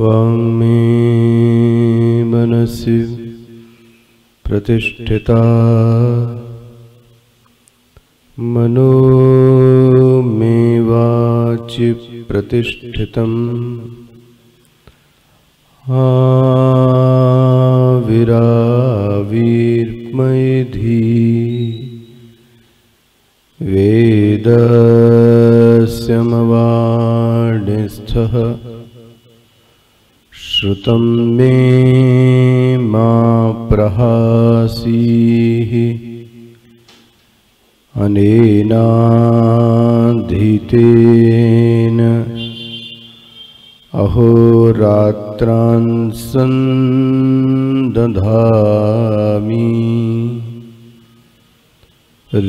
वाङ्मे मनसि प्रतिष्ठिता मनो मे वाचि प्रतिष्ठितम् आविराविर्मयधि वेदस्यमवाणिस्थः श्रुतं मे मा प्रहासीः अनेनाधीतेन अहोरात्रान् सन्दधामि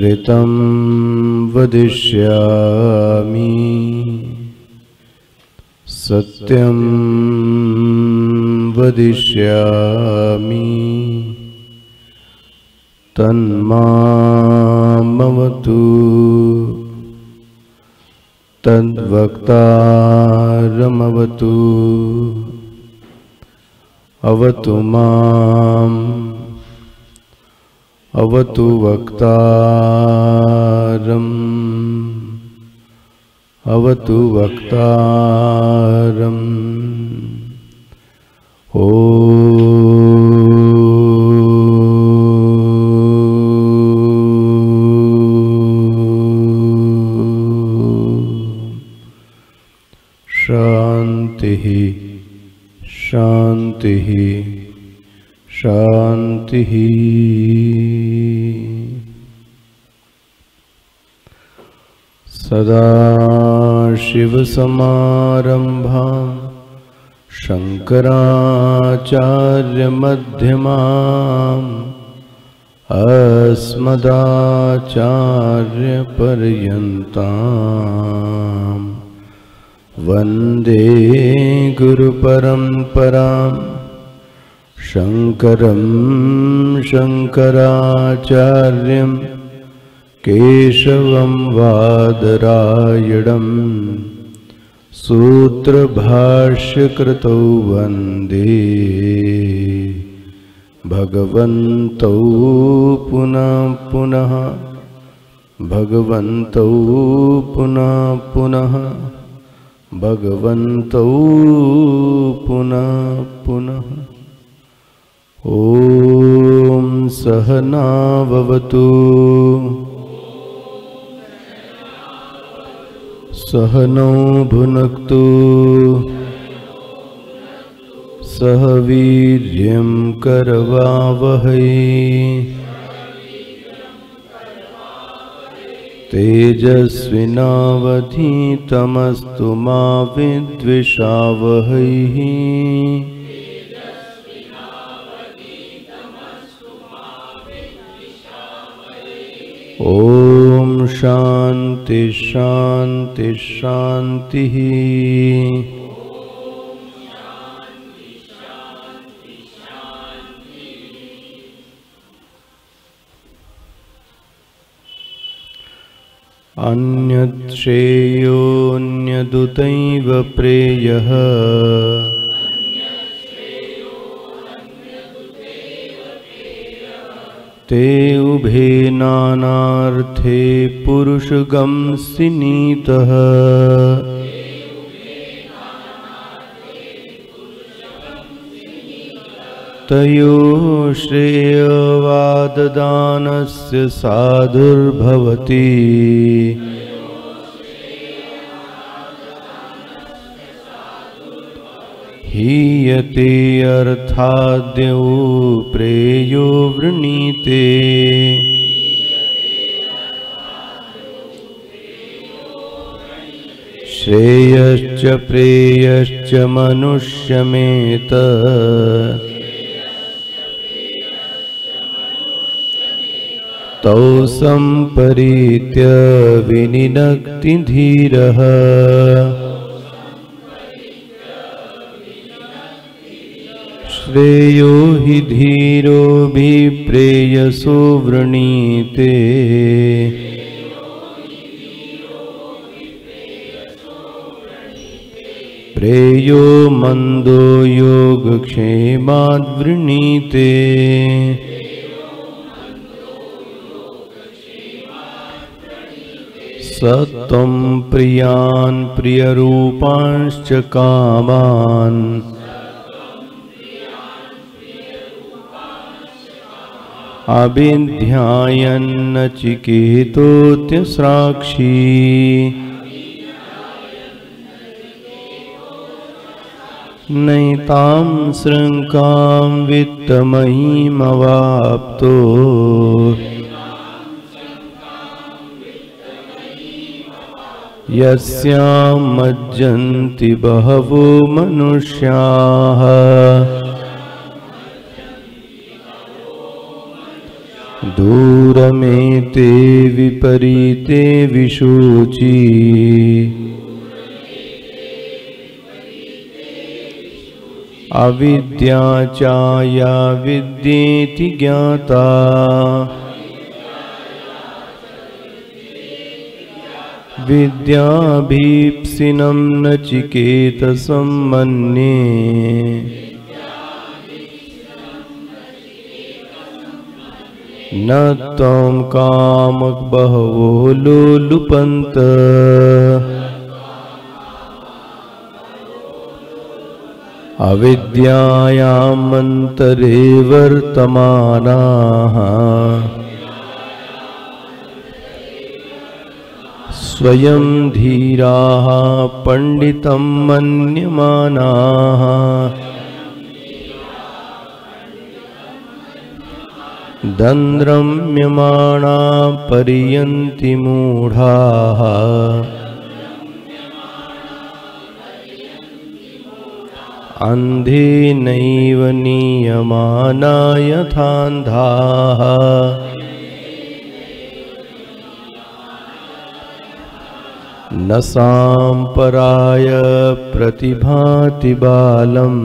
ऋतं वदिष्यामि सत्यं वदिष्यामि तन्मामवतु तद्वक्तारमवतु अवतु माम् अवतु वक्तारम् अवतु वक्तारम् शान्तिः शान्तिः शान्तिः। सदाशिवसमारम्भां शङ्कराचार्यमध्यमाम् अस्मदाचार्यपर्यन्ताम् वन्दे गुरुपरम्परां शङ्करं शङ्कराचार्यं केशवं वादरायणं सूत्रभाष्यकृतौ वन्दे भगवन्तौ पुनः पुनः भगवन्तौ पुनः पुनः भगवन्तौ पुनः पुनः। ॐ सहना भवतु सहनौ भुनक्तु सह वीर्यं करवावहै तेजस्विनावधीतमस्तु मा विद्विषावहै। ॐ शान्ति शान्ति शान्तिः। अन्यत् श्रेयोऽन्यदुतैव प्रेयः ते उभे नानार्थे पुरुषगंसि नीतः। तयोः श्रेयवाददानस्य साधुर्भवति हीयते अर्थाद्यो प्रेयो वृणीते। श्रेयश्च प्रेयश्च मनुष्यमेत तौ सम्परीत्य विनिनक्ति धीरः। श्रेयो हि धीरोऽभिप्रेयसो वृणीते प्रेयो मन्दो योगक्षेमाद् वृणीते सत्वं प्रियान् प्रियरूपांश्च कामान् अभिध्यायन्नचिकेतोऽत्यस्राक्षी नैतां शृङ्कां वित्तमयीमवाप्तो यस्यां मज्जन्ति बहवो मनुष्याः दूरमेते विपरीते विशोची अविद्या चाया विद्येति ज्ञाता विद्याभीप्सिनं नचिकेतसं मन्ये न त्वं कामक बहवो लोलुपन्त अविद्यायामन्तरे वर्तमानाः स्वयं धीराः पंडितं मन्यमानाः दन्द्रम्यमाणा पर्यन्ति मूढाः अन्धेनैव नीयमाना यथान्धाः न साम्पराय प्रतिभाति बालम्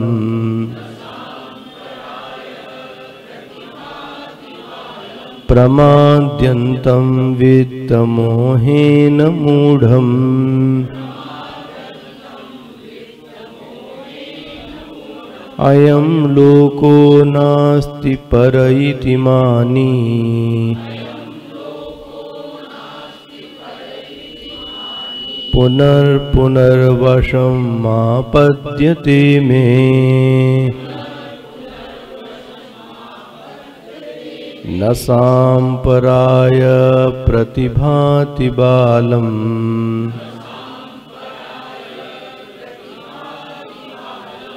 प्रमाद्यन्तं वित्तमोहेन मूढम् अयं लोको नास्ति पर इति मानी पुनर्पुनर्वशं मापद्यते मे न साम्पराय प्रतिभाति बालम्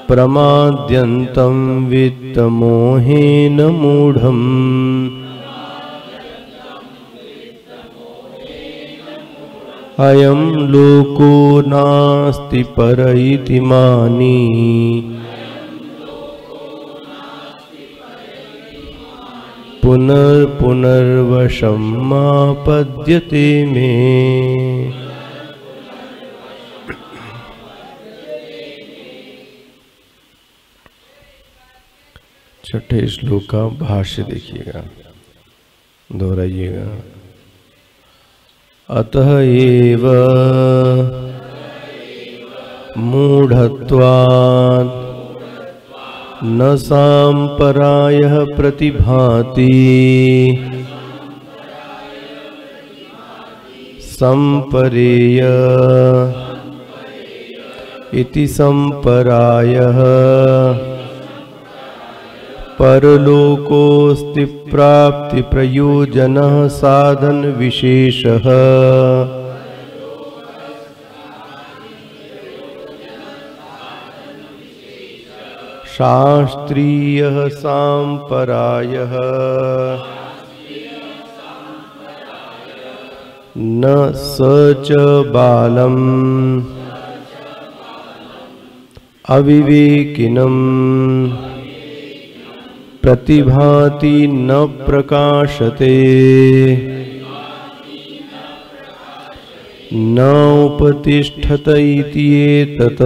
प्रमाद्यन्तं वित्तमोहेन मूढम् अयं लोको नास्ति पर इति मानी पुनर्पुनर्वशं मापद्यते मे। छठे श्लोक का भाष्य देखिएगा, दोहराइएगा। अतः एव मूढ़त्वात् न साम्परायः प्रतिभाति संपरेय इति संपरायः परलोकोस्ति प्राप्ति प्रयोजनः साधन विशेषः शास्त्रीयः साम्परायः न स च बालम् अविवेकिनम् प्रतिभाति न प्रकाशते न उपतिष्ठत इति एतत्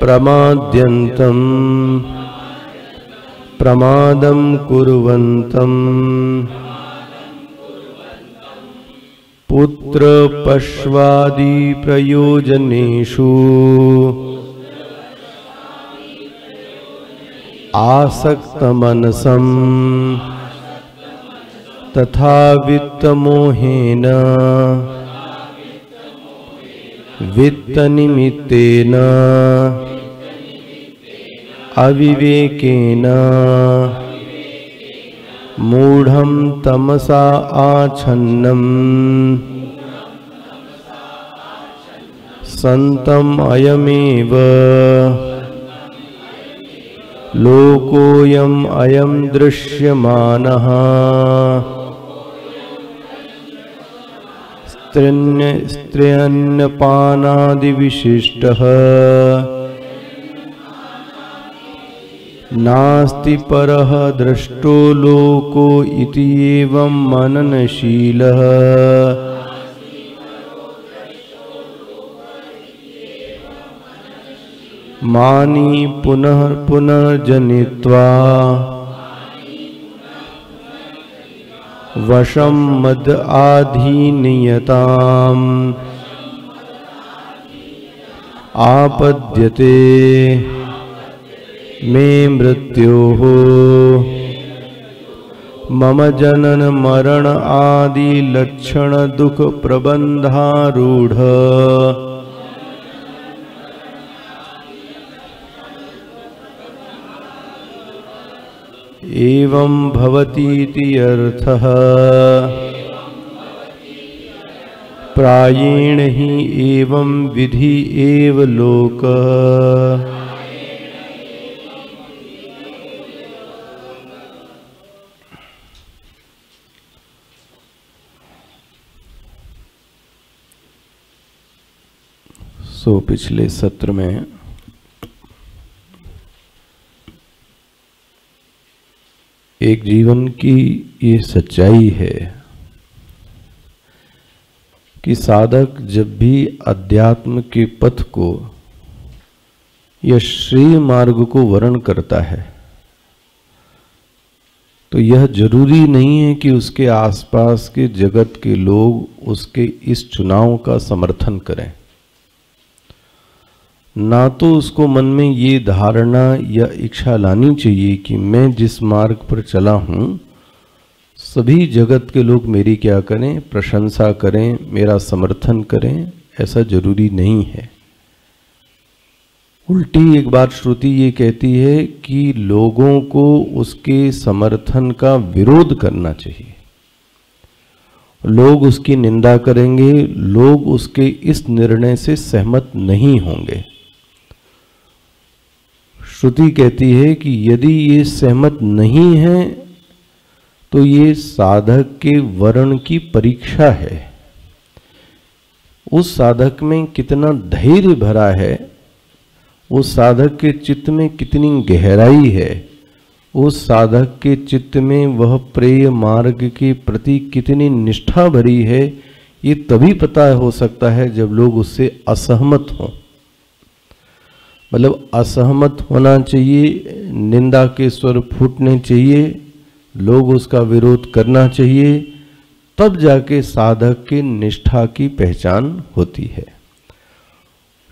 प्रमाद्यन्तं प्रमादं कुर्वन्तं पुत्र पश्वादि प्रयोजनेषु आसक्तमनसं तथा वित्तमोहेन वित्तनिमित्तेन अविवेकेन मूढ़ं तमसा आच्छन्नं संतम् अयमेव लोकोऽयम् अयं दृश्यमानः स्त्र्यन्नपानादिविशिष्टः नास्ति परः दृष्टो लोको इति एवं मननशीलः मानी पुनः पुनर्जनित्वा वशं मद आधीनयताम् आपद्यते मे मृत्योः मम जनन मरण आदि लक्षण दुख प्रबंधारूढ़ एवं भवतीति अर्थः प्रायेण हि एवं विधि एव लोकः। सो पिछले सत्र में एक जीवन की ये सच्चाई है कि साधक जब भी अध्यात्म के पथ को या श्रेय मार्ग को वर्ण करता है तो यह जरूरी नहीं है कि उसके आसपास के जगत के लोग उसके इस चुनाव का समर्थन करें। ना तो उसको मन में ये धारणा या इच्छा लानी चाहिए कि मैं जिस मार्ग पर चला हूँ सभी जगत के लोग मेरी क्या करें, प्रशंसा करें, मेरा समर्थन करें, ऐसा जरूरी नहीं है। उल्टी एक बात श्रुति ये कहती है कि लोगों को उसके समर्थन का विरोध करना चाहिए। लोग उसकी निंदा करेंगे, लोग उसके इस निर्णय से सहमत नहीं होंगे। श्रुति कहती है कि यदि ये सहमत नहीं है तो ये साधक के वर्ण की परीक्षा है। उस साधक में कितना धैर्य भरा है, उस साधक के चित्त में कितनी गहराई है, उस साधक के चित्त में वह प्रेय मार्ग के प्रति कितनी निष्ठा भरी है, ये तभी पता हो सकता है जब लोग उससे असहमत हों। मतलब असहमत होना चाहिए, निंदा के स्वर फूटने चाहिए, लोग उसका विरोध करना चाहिए, तब जाके साधक के निष्ठा की पहचान होती है।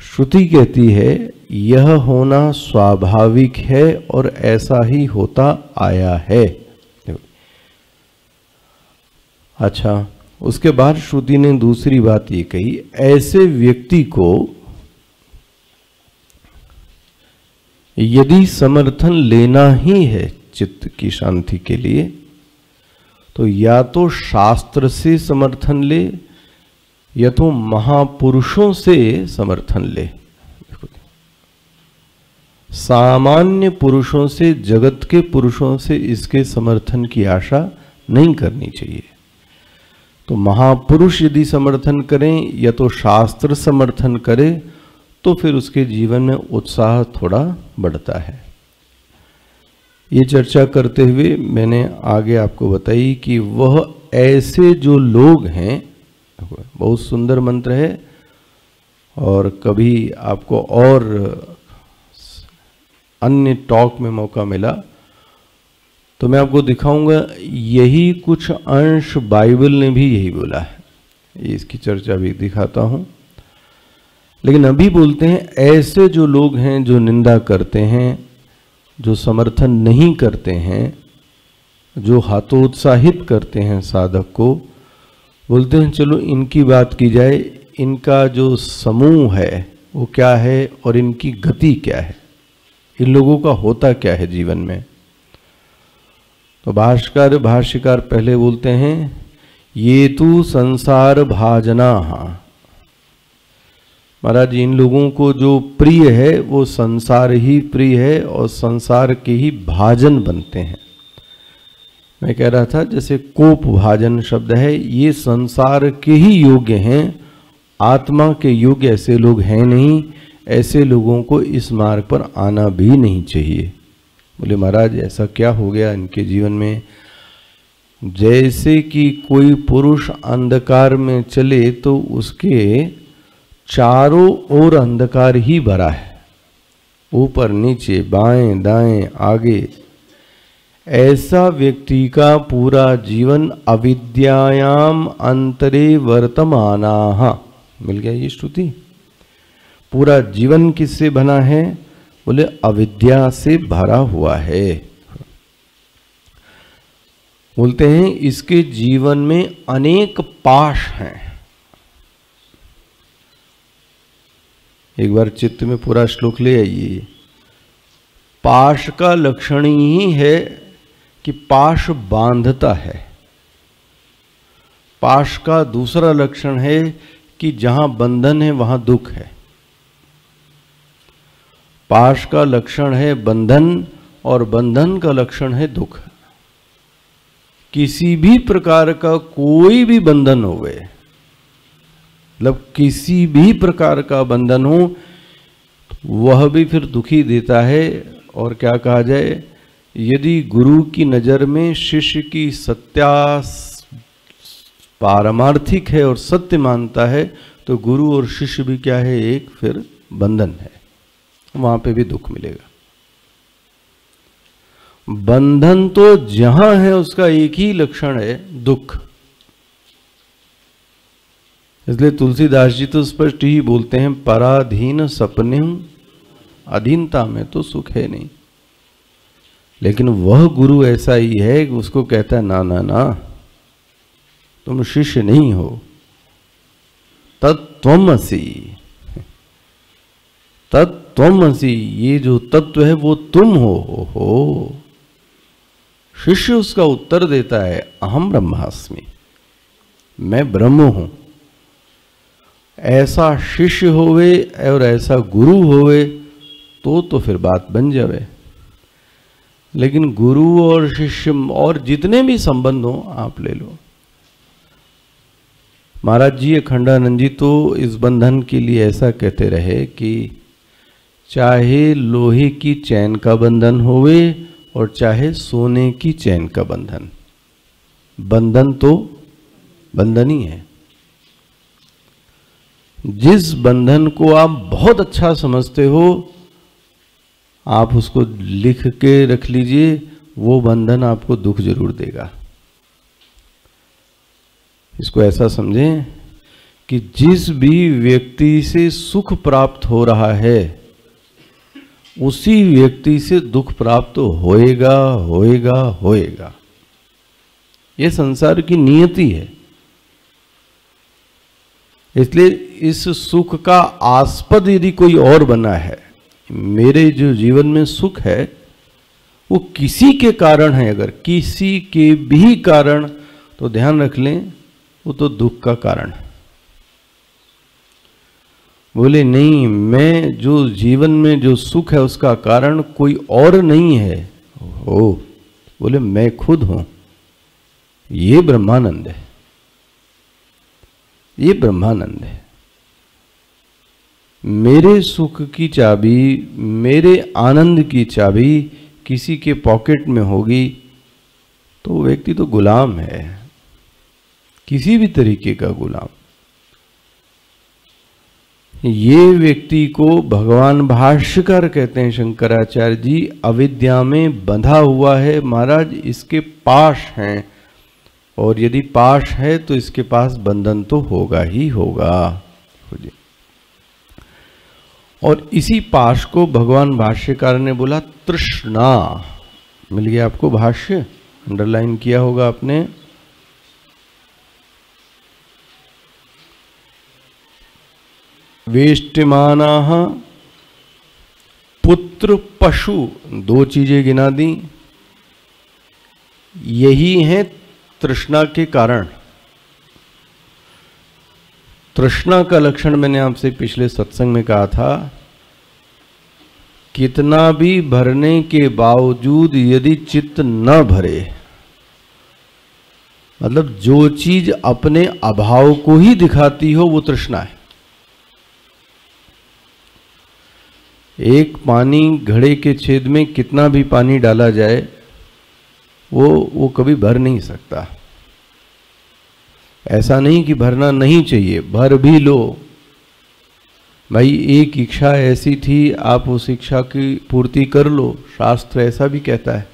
श्रुति कहती है यह होना स्वाभाविक है और ऐसा ही होता आया है। अच्छा, उसके बाद श्रुति ने दूसरी बात ये कही, ऐसे व्यक्ति को यदि समर्थन लेना ही है चित्त की शांति के लिए तो या तो शास्त्र से समर्थन ले या तो महापुरुषों से समर्थन ले। सामान्य पुरुषों से, जगत के पुरुषों से इसके समर्थन की आशा नहीं करनी चाहिए। तो महापुरुष यदि समर्थन करें या तो शास्त्र समर्थन करे तो फिर उसके जीवन में उत्साह थोड़ा बढ़ता है। ये चर्चा करते हुए मैंने आगे आपको बताई कि वह ऐसे जो लोग हैं, बहुत सुंदर मंत्र है और कभी आपको और अन्य टॉक में मौका मिला तो मैं आपको दिखाऊंगा। यही कुछ अंश बाइबल ने भी यही बोला है। ये इसकी चर्चा भी दिखाता हूं। लेकिन अभी बोलते हैं ऐसे जो लोग हैं जो निंदा करते हैं, जो समर्थन नहीं करते हैं, जो हाथोत्साहित करते हैं साधक को, बोलते हैं चलो इनकी बात की जाए, इनका जो समूह है वो क्या है और इनकी गति क्या है, इन लोगों का होता क्या है जीवन में। तो भाष्यकार पहले बोलते हैं ये तु संसार भाजना। महाराज इन लोगों को जो प्रिय है वो संसार ही प्रिय है और संसार के ही भाजन बनते हैं। मैं कह रहा था जैसे कोप भाजन शब्द है, ये संसार के ही योग्य हैं, आत्मा के योग्य ऐसे लोग हैं नहीं। ऐसे लोगों को इस मार्ग पर आना भी नहीं चाहिए। बोले महाराज ऐसा क्या हो गया इनके जीवन में? जैसे कि कोई पुरुष अंधकार में चले तो उसके चारों ओर अंधकार ही भरा है, ऊपर नीचे बाएं दाएं आगे। ऐसा व्यक्ति का पूरा जीवन अविद्यायाम अंतरे वर्तमानाः। मिल गया ये श्रुति। पूरा जीवन किससे बना है? बोले अविद्या से भरा हुआ है। बोलते हैं इसके जीवन में अनेक पाश हैं। एक बार चित्त में पूरा श्लोक ले आइए। पाश का लक्षण ही है कि पाश बांधता है। पाश का दूसरा लक्षण है कि जहां बंधन है वहां दुख है। पाश का लक्षण है बंधन और बंधन का लक्षण है दुख। किसी भी प्रकार का कोई भी बंधन हो गए, मतलब किसी भी प्रकार का बंधन हो, वह भी फिर दुखी देता है। और क्या कहा जाए, यदि गुरु की नजर में शिष्य की सत्या पारमार्थिक है और सत्य मानता है तो गुरु और शिष्य भी क्या है, एक फिर बंधन है, वहां पे भी दुख मिलेगा। बंधन तो जहां है उसका एक ही लक्षण है, दुख। इसलिए तुलसीदास जी तो स्पष्ट ही बोलते हैं, पराधीन सपने, अधीनता में तो सुख है नहीं। लेकिन वह गुरु ऐसा ही है कि उसको कहता है ना ना ना, तुम शिष्य नहीं हो, तत्त्वमसि, तत्त्वमसि, ये जो तत्व है वो तुम हो। शिष्य उसका उत्तर देता है, अहम ब्रह्मास्मि, मैं ब्रह्म हूं। ऐसा शिष्य होवे और ऐसा गुरु होवे तो फिर बात बन जावे। लेकिन गुरु और शिष्य और जितने भी संबंध हो आप ले लो। महाराज जी अखंडानंद जी तो इस बंधन के लिए ऐसा कहते रहे कि चाहे लोहे की चैन का बंधन होवे और चाहे सोने की चैन का बंधन, बंधन तो बंधन ही है। जिस बंधन को आप बहुत अच्छा समझते हो आप उसको लिख के रख लीजिए, वो बंधन आपको दुख जरूर देगा। इसको ऐसा समझें कि जिस भी व्यक्ति से सुख प्राप्त हो रहा है उसी व्यक्ति से दुख प्राप्त तो होएगा होएगा होएगा। ये संसार की नियति है। इसलिए इस सुख का आस्पद यदि कोई और बना है, मेरे जो जीवन में सुख है वो किसी के कारण है, अगर किसी के भी कारण, तो ध्यान रख लें वो तो दुख का कारण है। बोले नहीं, मैं जो जीवन में जो सुख है उसका कारण कोई और नहीं है, हो बोले मैं खुद हूं। ये ब्रह्मानंद है, ये ब्रह्मानंद है। मेरे सुख की चाबी, मेरे आनंद की चाबी किसी के पॉकेट में होगी तो व्यक्ति तो गुलाम है, किसी भी तरीके का गुलाम। ये व्यक्ति को भगवान भाष्यकार कहते हैं शंकराचार्य जी, अविद्या में बंधा हुआ है। महाराज इसके पाश हैं और यदि पाश है तो इसके पास बंधन तो होगा ही होगा। और इसी पाश को भगवान भाष्यकार ने बोला तृष्णा। मिल गया आपको भाष्य, अंडरलाइन किया होगा आपने। वेष्टिमानाः पुत्र पशु, दो चीजें गिना दी, यही है तृष्णा के कारण। तृष्णा का लक्षण मैंने आपसे पिछले सत्संग में कहा था, कितना भी भरने के बावजूद यदि चित्त न भरे, मतलब जो चीज अपने अभाव को ही दिखाती हो वो तृष्णा है। एक पानी घड़े के छेद में कितना भी पानी डाला जाए वो कभी भर नहीं सकता। ऐसा नहीं कि भरना नहीं चाहिए, भर भी लो भाई। एक इच्छा ऐसी थी, आप उस इच्छा की पूर्ति कर लो, शास्त्र ऐसा भी कहता है।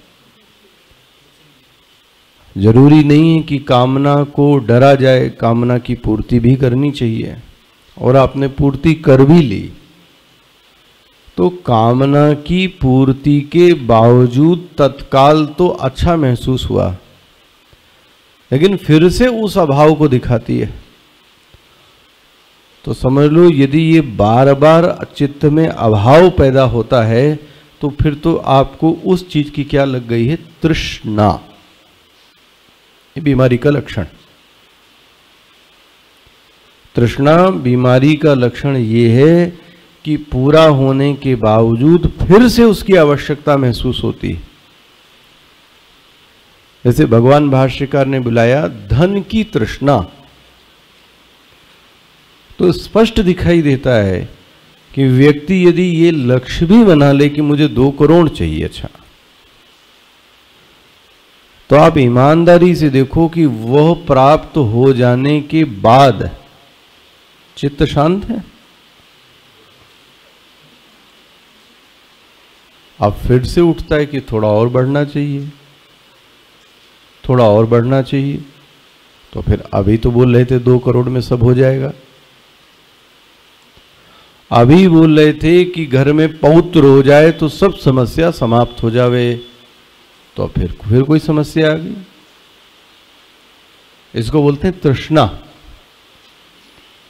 जरूरी नहीं है कि कामना को डरा जाए, कामना की पूर्ति भी करनी चाहिए। और आपने पूर्ति कर भी ली तो कामना की पूर्ति के बावजूद तत्काल तो अच्छा महसूस हुआ, लेकिन फिर से उस अभाव को दिखाती है। तो समझ लो यदि ये बार बार चित्त में अभाव पैदा होता है तो फिर तो आपको उस चीज की क्या लग गई है, तृष्णा। ये बीमारी का लक्षण। तृष्णा बीमारी का लक्षण ये है कि पूरा होने के बावजूद फिर से उसकी आवश्यकता महसूस होती है। जैसे भगवान भाष्यकार ने बुलाया धन की तृष्णा, तो स्पष्ट दिखाई देता है कि व्यक्ति यदि ये लक्ष्य भी बना ले कि मुझे 2 करोड़ चाहिए, अच्छा, तो आप ईमानदारी से देखो कि वह प्राप्त हो जाने के बाद चित्त शांत है। अब फिर से उठता है कि थोड़ा और बढ़ना चाहिए, थोड़ा और बढ़ना चाहिए। तो फिर अभी तो बोल रहे थे 2 करोड़ में सब हो जाएगा, अभी बोल रहे थे कि घर में पौत्र हो जाए तो सब समस्या समाप्त हो जावे, तो फिर कोई समस्या आ गई। इसको बोलते हैं तृष्णा,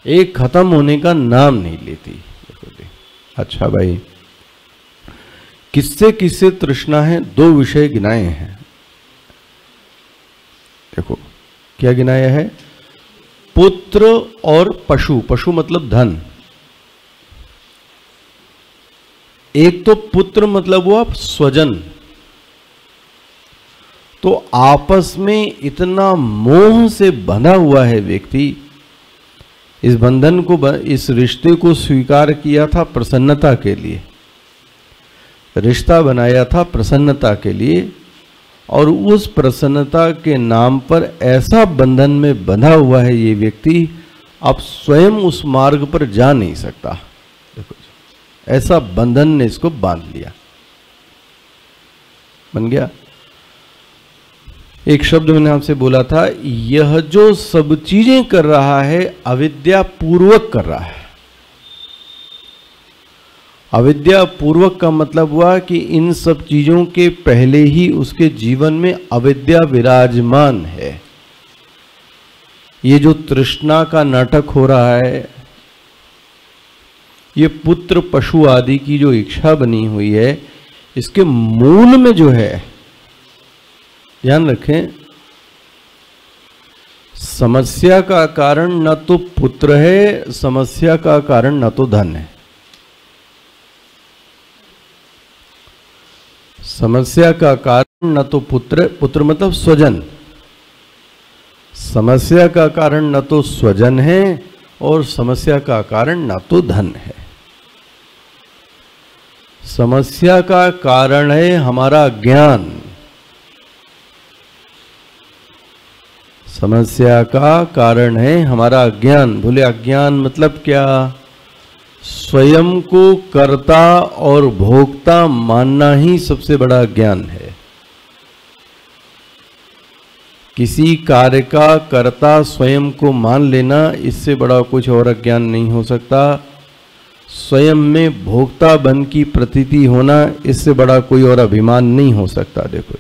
एक खत्म होने का नाम नहीं लेती। अच्छा भाई, किससे किससे तृष्णा है? 2 विषय गिनाए हैं। देखो क्या गिनाया है, पुत्र और पशु। पशु मतलब धन। एक तो पुत्र मतलब वो आप स्वजन, तो आपस में इतना मोह से बंधा हुआ है व्यक्ति, इस बंधन को, इस रिश्ते को स्वीकार किया था प्रसन्नता के लिए, रिश्ता बनाया था प्रसन्नता के लिए, और उस प्रसन्नता के नाम पर ऐसा बंधन में बंधा हुआ है ये व्यक्ति, अब स्वयं उस मार्ग पर जा नहीं सकता। देखो ऐसा बंधन ने इसको बांध लिया, बन गया। एक शब्द मैंने आपसे बोला था, यह जो सब चीजें कर रहा है अविद्या पूर्वक कर रहा है। अविद्या पूर्वक का मतलब हुआ कि इन सब चीजों के पहले ही उसके जीवन में अविद्या विराजमान है। ये जो तृष्णा का नाटक हो रहा है, ये पुत्र पशु आदि की जो इच्छा बनी हुई है, इसके मूल में जो है, ध्यान रखें, समस्या का कारण न तो पुत्र है, समस्या का कारण न तो धन है। समस्या का कारण न तो पुत्र मतलब स्वजन, समस्या का कारण न तो स्वजन है और समस्या का कारण न तो धन है। समस्या का कारण है हमारा ज्ञान, समस्या का कारण है हमारा ज्ञान। बोले अज्ञान मतलब क्या? स्वयं को कर्ता और भोक्ता मानना ही सबसे बड़ा ज्ञान है। किसी कार्य का कर्ता स्वयं को मान लेना, इससे बड़ा कुछ और अज्ञान नहीं हो सकता। स्वयं में भोक्ता बन की प्रतीति होना, इससे बड़ा कोई और अभिमान नहीं हो सकता। देखो,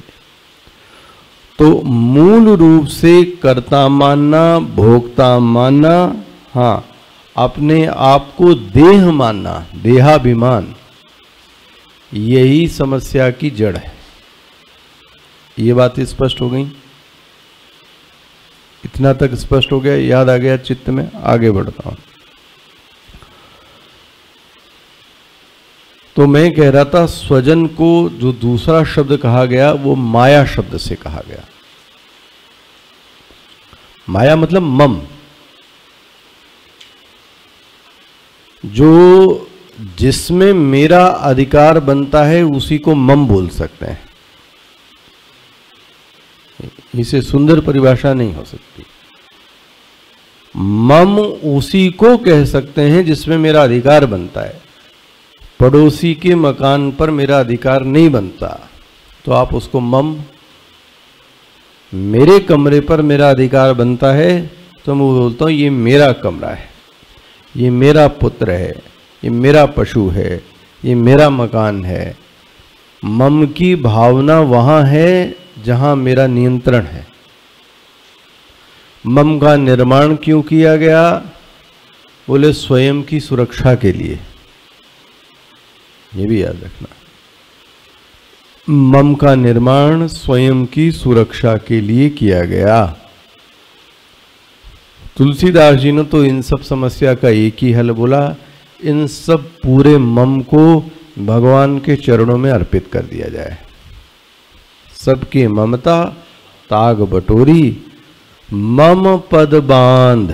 तो मूल रूप से कर्ता मानना, भोक्ता मानना, हाँ, अपने आप को देह मानना, देहाभिमान, यही समस्या की जड़ है। ये बात स्पष्ट हो गई? इतना तक स्पष्ट हो गया, याद आ गया चित्त में? आगे बढ़ता हूं। तो मैं कह रहा था, स्वजन को जो दूसरा शब्द कहा गया वो माया शब्द से कहा गया। माया मतलब मम, जो जिसमें मेरा अधिकार बनता है उसी को मम बोल सकते हैं। इसे सुंदर परिभाषा नहीं हो सकती। मम उसी को कह सकते हैं जिसमें मेरा अधिकार बनता है। पड़ोसी के मकान पर मेरा अधिकार नहीं बनता तो आप उसको मम, मेरे कमरे पर मेरा अधिकार बनता है तो मैं बोलता हूं ये मेरा कमरा है, ये मेरा पुत्र है, ये मेरा पशु है, ये मेरा मकान है। मम की भावना वहां है जहां मेरा नियंत्रण है। मम का निर्माण क्यों किया गया? बोले स्वयं की सुरक्षा के लिए। ये भी याद रखना, मम का निर्माण स्वयं की सुरक्षा के लिए किया गया। तुलसीदास जी ने तो इन सब समस्या का एक ही हल बोला, इन सब पूरे मम को भगवान के चरणों में अर्पित कर दिया जाए। सबके ममता ताग बटोरी, मम पद बांध।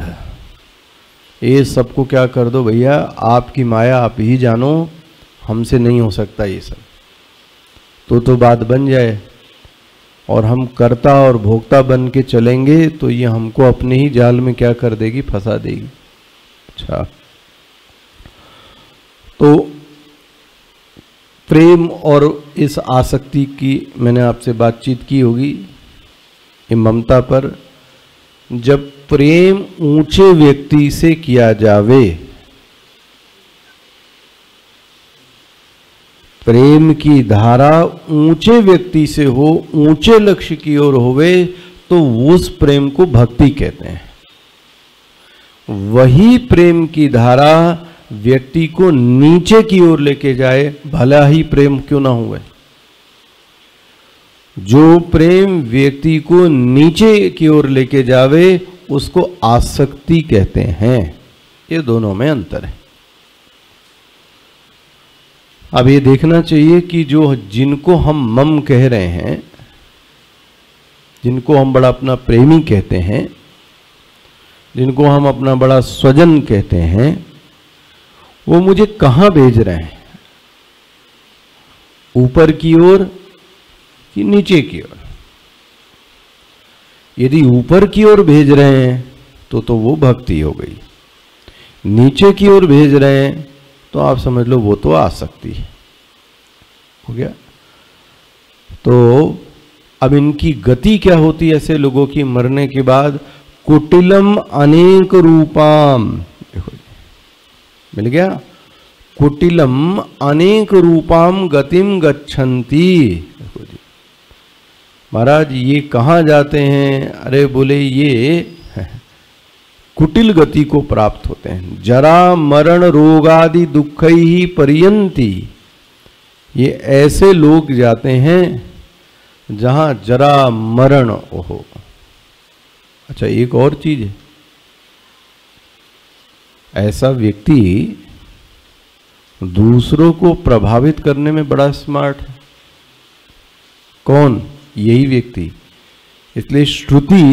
ये सबको क्या कर दो भैया, आपकी माया आप ही जानो, हमसे नहीं हो सकता ये सब। तो बात बन जाए और हम कर्ता और भोक्ता बन के चलेंगे तो ये हमको अपने ही जाल में क्या कर देगी, फंसा देगी। अच्छा, तो प्रेम और इस आसक्ति की मैंने आपसे बातचीत की होगी, ये ममता पर। जब प्रेम ऊंचे व्यक्ति से किया जावे, प्रेम की धारा ऊंचे व्यक्ति से हो, ऊंचे लक्ष्य की ओर होवे, तो उस प्रेम को भक्ति कहते हैं। वही प्रेम की धारा व्यक्ति को नीचे की ओर लेके जाए, भला ही प्रेम क्यों ना हुए। जो प्रेम व्यक्ति को नीचे की ओर लेके जावे उसको आसक्ति कहते हैं। ये दोनों में अंतर है। अब ये देखना चाहिए कि जो जिनको हम मम कह रहे हैं, जिनको हम बड़ा अपना प्रेमी कहते हैं, जिनको हम अपना बड़ा स्वजन कहते हैं, वो मुझे कहां भेज रहे हैं, ऊपर की ओर कि नीचे की ओर? यदि ऊपर की ओर भेज रहे हैं तो वो भक्ति हो गई। नीचे की ओर भेज रहे हैं तो आप समझ लो वो तो आसक्ति है, हो गया। तो अब इनकी गति क्या होती है ऐसे लोगों की मरने के बाद? कुटिलम अनेक रूपाम, देखो मिल गया, कुटिलम अनेक रूपाम गतिम गच्छन्ति। देखो जी महाराज ये कहाँ जाते हैं? अरे बोले ये कुटिल गति को प्राप्त होते हैं। जरा मरण रोगादि दुखई ही पर्यंती, ये ऐसे लोग जाते हैं जहां जरा मरण हो। अच्छा एक और चीज है, ऐसा व्यक्ति दूसरों को प्रभावित करने में बड़ा स्मार्ट है। कौन? यही व्यक्ति। इसलिए श्रुति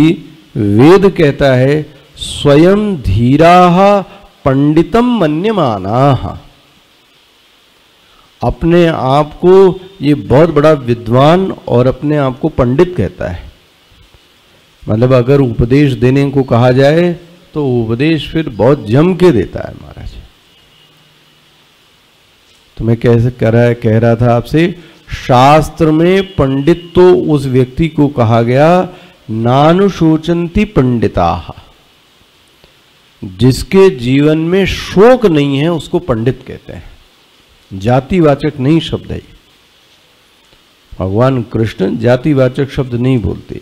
वेद कहता है स्वयं धीराः पंडितम मन्यमानाः। अपने आप को ये बहुत बड़ा विद्वान और अपने आप को पंडित कहता है। मतलब अगर उपदेश देने को कहा जाए तो उपदेश फिर बहुत जम के देता है महाराज। तो मैं कैसे कह रहा था आपसे, शास्त्र में पंडित तो उस व्यक्ति को कहा गया नानुशोचन्ति पंडिताः, जिसके जीवन में शोक नहीं है उसको पंडित कहते हैं। जातिवाचक नहीं शब्द है, भगवान कृष्ण जातिवाचक शब्द नहीं बोलते।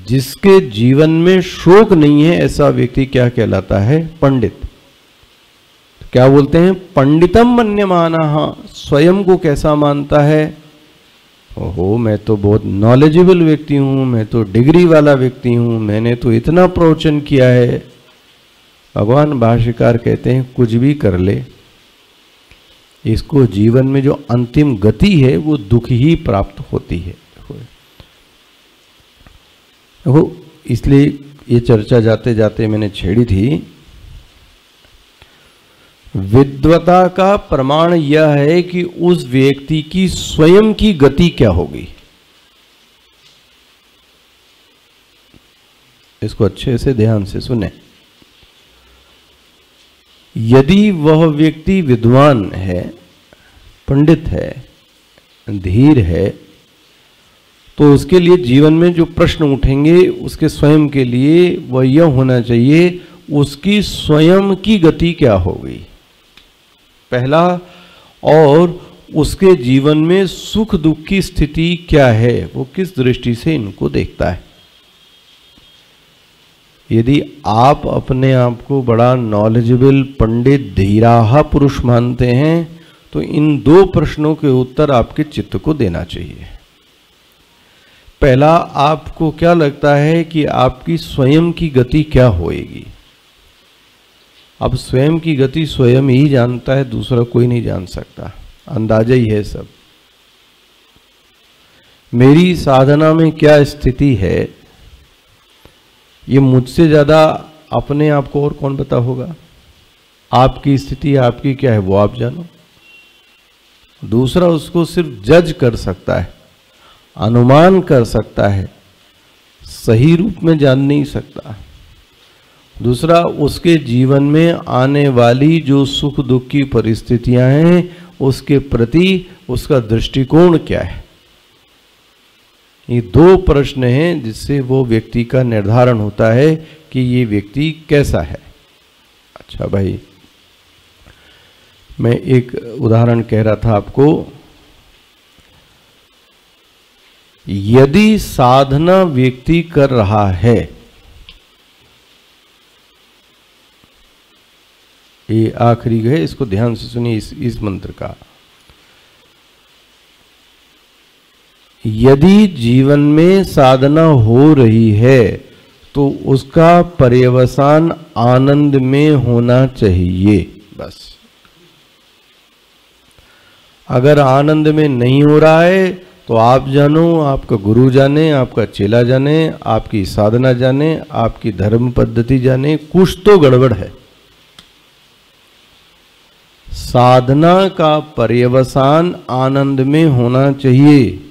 जिसके जीवन में शोक नहीं है ऐसा व्यक्ति क्या कहलाता है? पंडित। क्या बोलते हैं? पंडितम मन्यमानः, स्वयं को कैसा मानता है? ओहो, मैं तो बहुत नॉलेजेबल व्यक्ति हूं, मैं तो डिग्री वाला व्यक्ति हूं, मैंने तो इतना प्रवचन किया है। भगवान भाष्यकार कहते हैं कुछ भी कर ले, इसको जीवन में जो अंतिम गति है वो दुख ही प्राप्त होती है। देखो, इसलिए ये चर्चा जाते जाते मैंने छेड़ी थी। विद्वता का प्रमाण यह है कि उस व्यक्ति की स्वयं की गति क्या होगी। इसको अच्छे से ध्यान से सुने। यदि वह व्यक्ति विद्वान है, पंडित है, धीर है, तो उसके लिए जीवन में जो प्रश्न उठेंगे उसके स्वयं के लिए वह यह होना चाहिए, उसकी स्वयं की गति क्या होगी पहला, और उसके जीवन में सुख दुख की स्थिति क्या है, वो किस दृष्टि से इनको देखता है। यदि आप अपने आप को बड़ा नॉलेजेबल, पंडित, धीराहा पुरुष मानते हैं तो इन दो प्रश्नों के उत्तर आपके चित्त को देना चाहिए। पहला, आपको क्या लगता है कि आपकी स्वयं की गति क्या होएगी। अब स्वयं की गति स्वयं ही जानता है, दूसरा कोई नहीं जान सकता, अंदाजा ही है सब। मेरी साधना में क्या स्थिति है ये मुझसे ज्यादा अपने आप को और कौन बता होगा। आपकी स्थिति आपकी क्या है वो आप जानो, दूसरा उसको सिर्फ जज कर सकता है, अनुमान कर सकता है, सही रूप में जान नहीं सकता। दूसरा, उसके जीवन में आने वाली जो सुख दुख की परिस्थितियां हैं उसके प्रति उसका दृष्टिकोण क्या है। ये दो प्रश्न हैं जिससे वो व्यक्ति का निर्धारण होता है कि ये व्यक्ति कैसा है। अच्छा भाई, मैं एक उदाहरण कह रहा था आपको। यदि साधना व्यक्ति कर रहा है, ये आखिरी है, इसको ध्यान से सुनिए इस मंत्र का। यदि जीवन में साधना हो रही है तो उसका पर्यवसान आनंद में होना चाहिए, बस। अगर आनंद में नहीं हो रहा है तो आप जानो, आपका गुरु जाने, आपका चेला जाने, आपकी साधना जाने, आपकी धर्म पद्धति जाने, कुछ तो गड़बड़ है। साधना का पर्यवसान आनंद में होना चाहिए।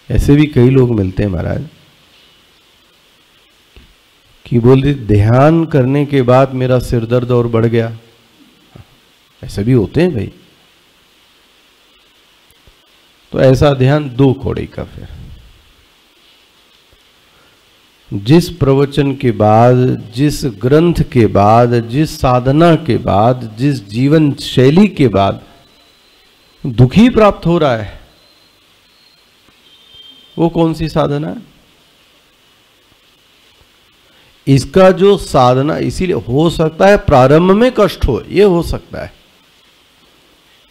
ऐसे भी कई लोग मिलते हैं महाराज कि बोलते ध्यान करने के बाद मेरा सिर दर्द और बढ़ गया। ऐसे भी होते हैं भाई। तो ऐसा ध्यान दो खोड़े का। फिर जिस प्रवचन के बाद, जिस ग्रंथ के बाद, जिस साधना के बाद, जिस जीवन शैली के बाद दुखी प्राप्त हो रहा है वो कौन सी साधना है। इसका जो साधना, इसीलिए हो सकता है प्रारंभ में कष्ट हो, ये हो सकता है,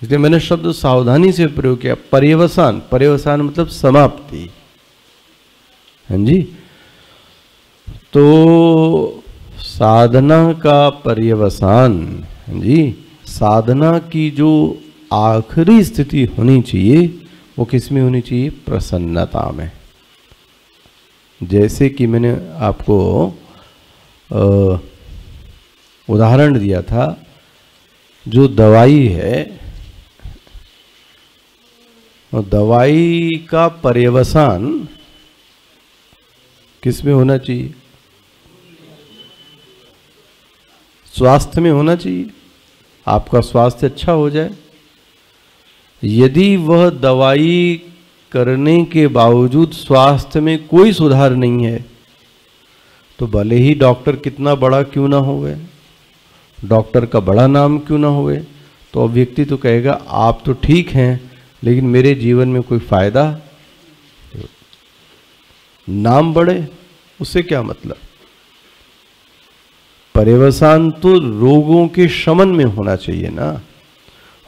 इसलिए मैंने शब्द सावधानी से प्रयोग किया। पर्यवसान, पर्यवसान मतलब समाप्ति। हाँ जी, तो साधना का पर्यवसान, हाँ जी, साधना की जो आखिरी स्थिति होनी चाहिए वो किस में होनी चाहिए? प्रसन्नता में। जैसे कि मैंने आपको उदाहरण दिया था, जो दवाई है, और दवाई का पर्यवसान किस में होना चाहिए? स्वास्थ्य में होना चाहिए। आपका स्वास्थ्य अच्छा हो जाए। यदि वह दवाई करने के बावजूद स्वास्थ्य में कोई सुधार नहीं है, तो भले ही डॉक्टर कितना बड़ा क्यों ना होवे, डॉक्टर का बड़ा नाम क्यों ना होवे, तो अब व्यक्ति तो कहेगा आप तो ठीक हैं लेकिन मेरे जीवन में कोई फायदा, नाम बढ़े उससे क्या मतलब। पर्यवसान तो रोगों के शमन में होना चाहिए ना,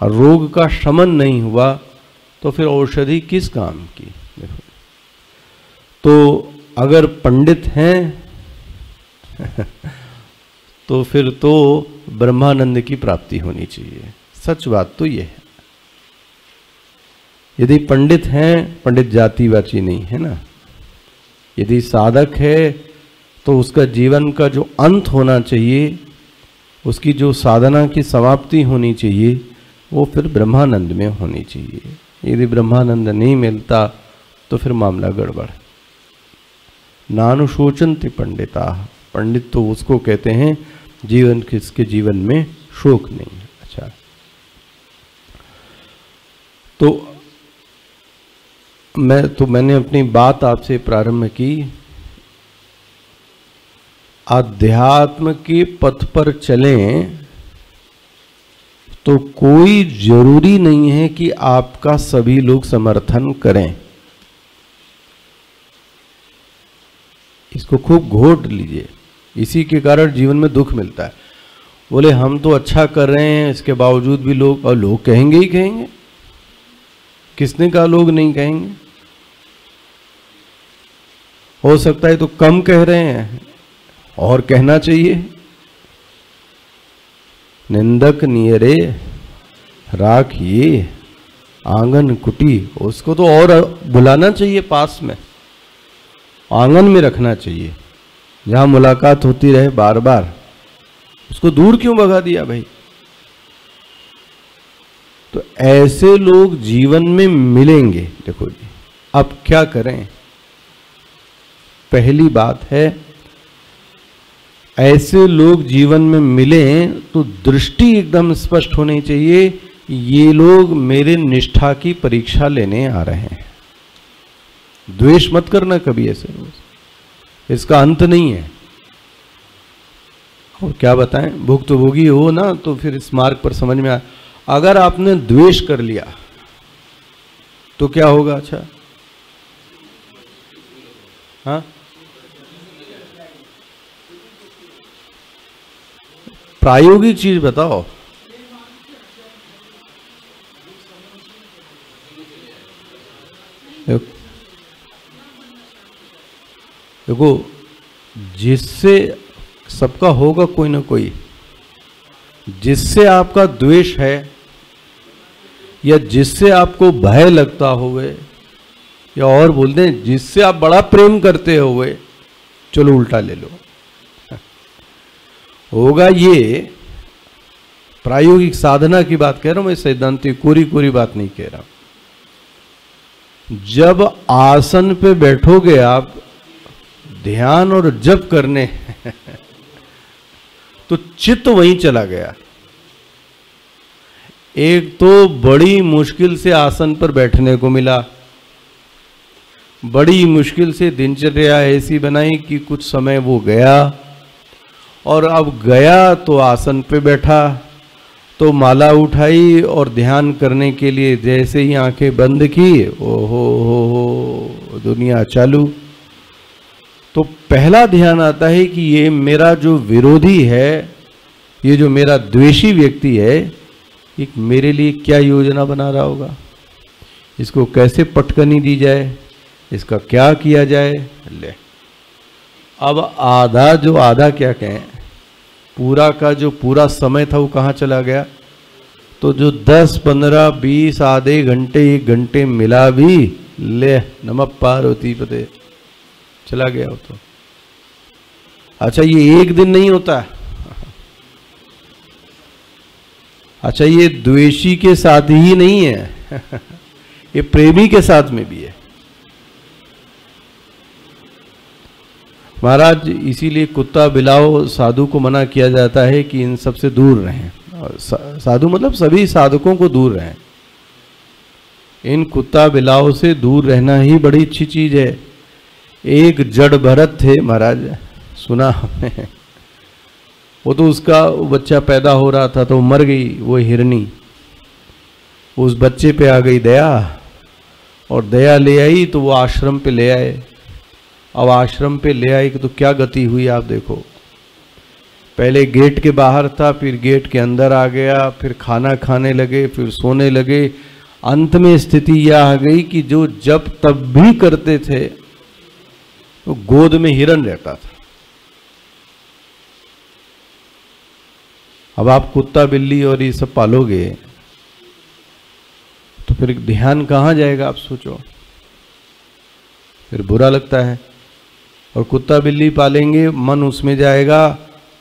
और रोग का शमन नहीं हुआ तो फिर औषधि किस काम की। देखो, तो अगर पंडित हैं तो फिर तो ब्रह्मानंद की प्राप्ति होनी चाहिए। सच बात तो ये है। यदि पंडित हैं, पंडित जातिवाची नहीं है ना, यदि साधक है तो उसका जीवन का जो अंत होना चाहिए, उसकी जो साधना की समाप्ति होनी चाहिए, वो फिर ब्रह्मानंद में होनी चाहिए। यदि ब्रह्मानंद नहीं मिलता तो फिर मामला गड़बड़। नानुशोचन्ति पंडिता, पंडित तो उसको कहते हैं जीवन किसके जीवन में शोक नहीं है। अच्छा, तो मैंने अपनी बात आपसे प्रारंभ की, आध्यात्म के पथ पर चलें तो कोई जरूरी नहीं है कि आपका सभी लोग समर्थन करें। इसको खूब घोट लीजिए, इसी के कारण जीवन में दुख मिलता है। बोले हम तो अच्छा कर रहे हैं, इसके बावजूद भी लोग, और लोग कहेंगे ही कहेंगे, किसने कहा लोग नहीं कहेंगे। हो सकता है तो कम कह रहे हैं और कहना चाहिए। निंदक नियरे राख ये आंगन कुटी, उसको तो और बुलाना चाहिए, पास में आंगन में रखना चाहिए, जहां मुलाकात होती रहे बार बार। उसको दूर क्यों भगा दिया भाई। तो ऐसे लोग जीवन में मिलेंगे। देखो जी, अब क्या करें। पहली बात है, ऐसे लोग जीवन में मिलें तो दृष्टि एकदम स्पष्ट होनी चाहिए, ये लोग मेरे निष्ठा की परीक्षा लेने आ रहे हैं। द्वेष मत करना कभी ऐसे लोग, इसका अंत नहीं है। और क्या बताएं, भुक्तभोगी हो ना तो फिर इस मार्ग पर समझ में आए। अगर आपने द्वेष कर लिया तो क्या होगा। अच्छा, हाँ, प्रायोगिक चीज बताओ। देखो, जिससे सबका होगा कोई ना कोई, जिससे आपका द्वेष है या जिससे आपको भय लगता होवे, या और बोल दें जिससे आप बड़ा प्रेम करते होवे, चलो उल्टा ले लो, होगा। ये प्रायोगिक साधना की बात कह रहा हूं मैं, सैद्धांतिक कोरी बात नहीं कह रहा। जब आसन पे बैठोगे आप ध्यान और जप करने तो चित्त वहीं चला गया। एक तो बड़ी मुश्किल से आसन पर बैठने को मिला, बड़ी मुश्किल से दिनचर्या ऐसी बनाई कि कुछ समय वो गया, और अब गया तो आसन पे बैठा तो माला उठाई और ध्यान करने के लिए जैसे ही आंखें बंद की, ओहो हो दुनिया चालू। तो पहला ध्यान आता है कि ये मेरा जो विरोधी है, ये जो मेरा द्वेषी व्यक्ति है, एक मेरे लिए क्या योजना बना रहा होगा, इसको कैसे पटकनी दी जाए, इसका क्या किया जाए। ले, अब आधा क्या कहें, पूरा का जो पूरा समय था वो कहाँ चला गया। तो जो 10, 15, 20 आधे घंटे 1 घंटे मिला भी, ले नमः पार्वती पते, चला गया वो तो। अच्छा, ये एक दिन नहीं होता। अच्छा, ये द्वेषी के साथ ही नहीं है ये प्रेमी के साथ में भी है महाराज। इसीलिए कुत्ता बिलाव साधु को मना किया जाता है कि इन सबसे दूर रहें। साधु मतलब सभी साधकों को दूर रहें। इन कुत्ता बिलाव से दूर रहना ही बड़ी अच्छी चीज है। एक जड़ भरत थे महाराज, सुना हमने, वो तो उसका बच्चा पैदा हो रहा था तो मर गई वो हिरनी, उस बच्चे पे आ गई दया, और दया ले आई तो वो आश्रम पे ले आए। अब आश्रम पे ले आई तो क्या गति हुई आप देखो, पहले गेट के बाहर था, फिर गेट के अंदर आ गया, फिर खाना खाने लगे, फिर सोने लगे। अंत में स्थिति यह आ गई कि जो जब तब भी करते थे तो गोद में हिरन रहता था। अब आप कुत्ता बिल्ली और ये सब पालोगे तो फिर ध्यान कहाँ जाएगा आप सोचो, फिर बुरा लगता है। और कुत्ता बिल्ली पालेंगे मन उसमें जाएगा,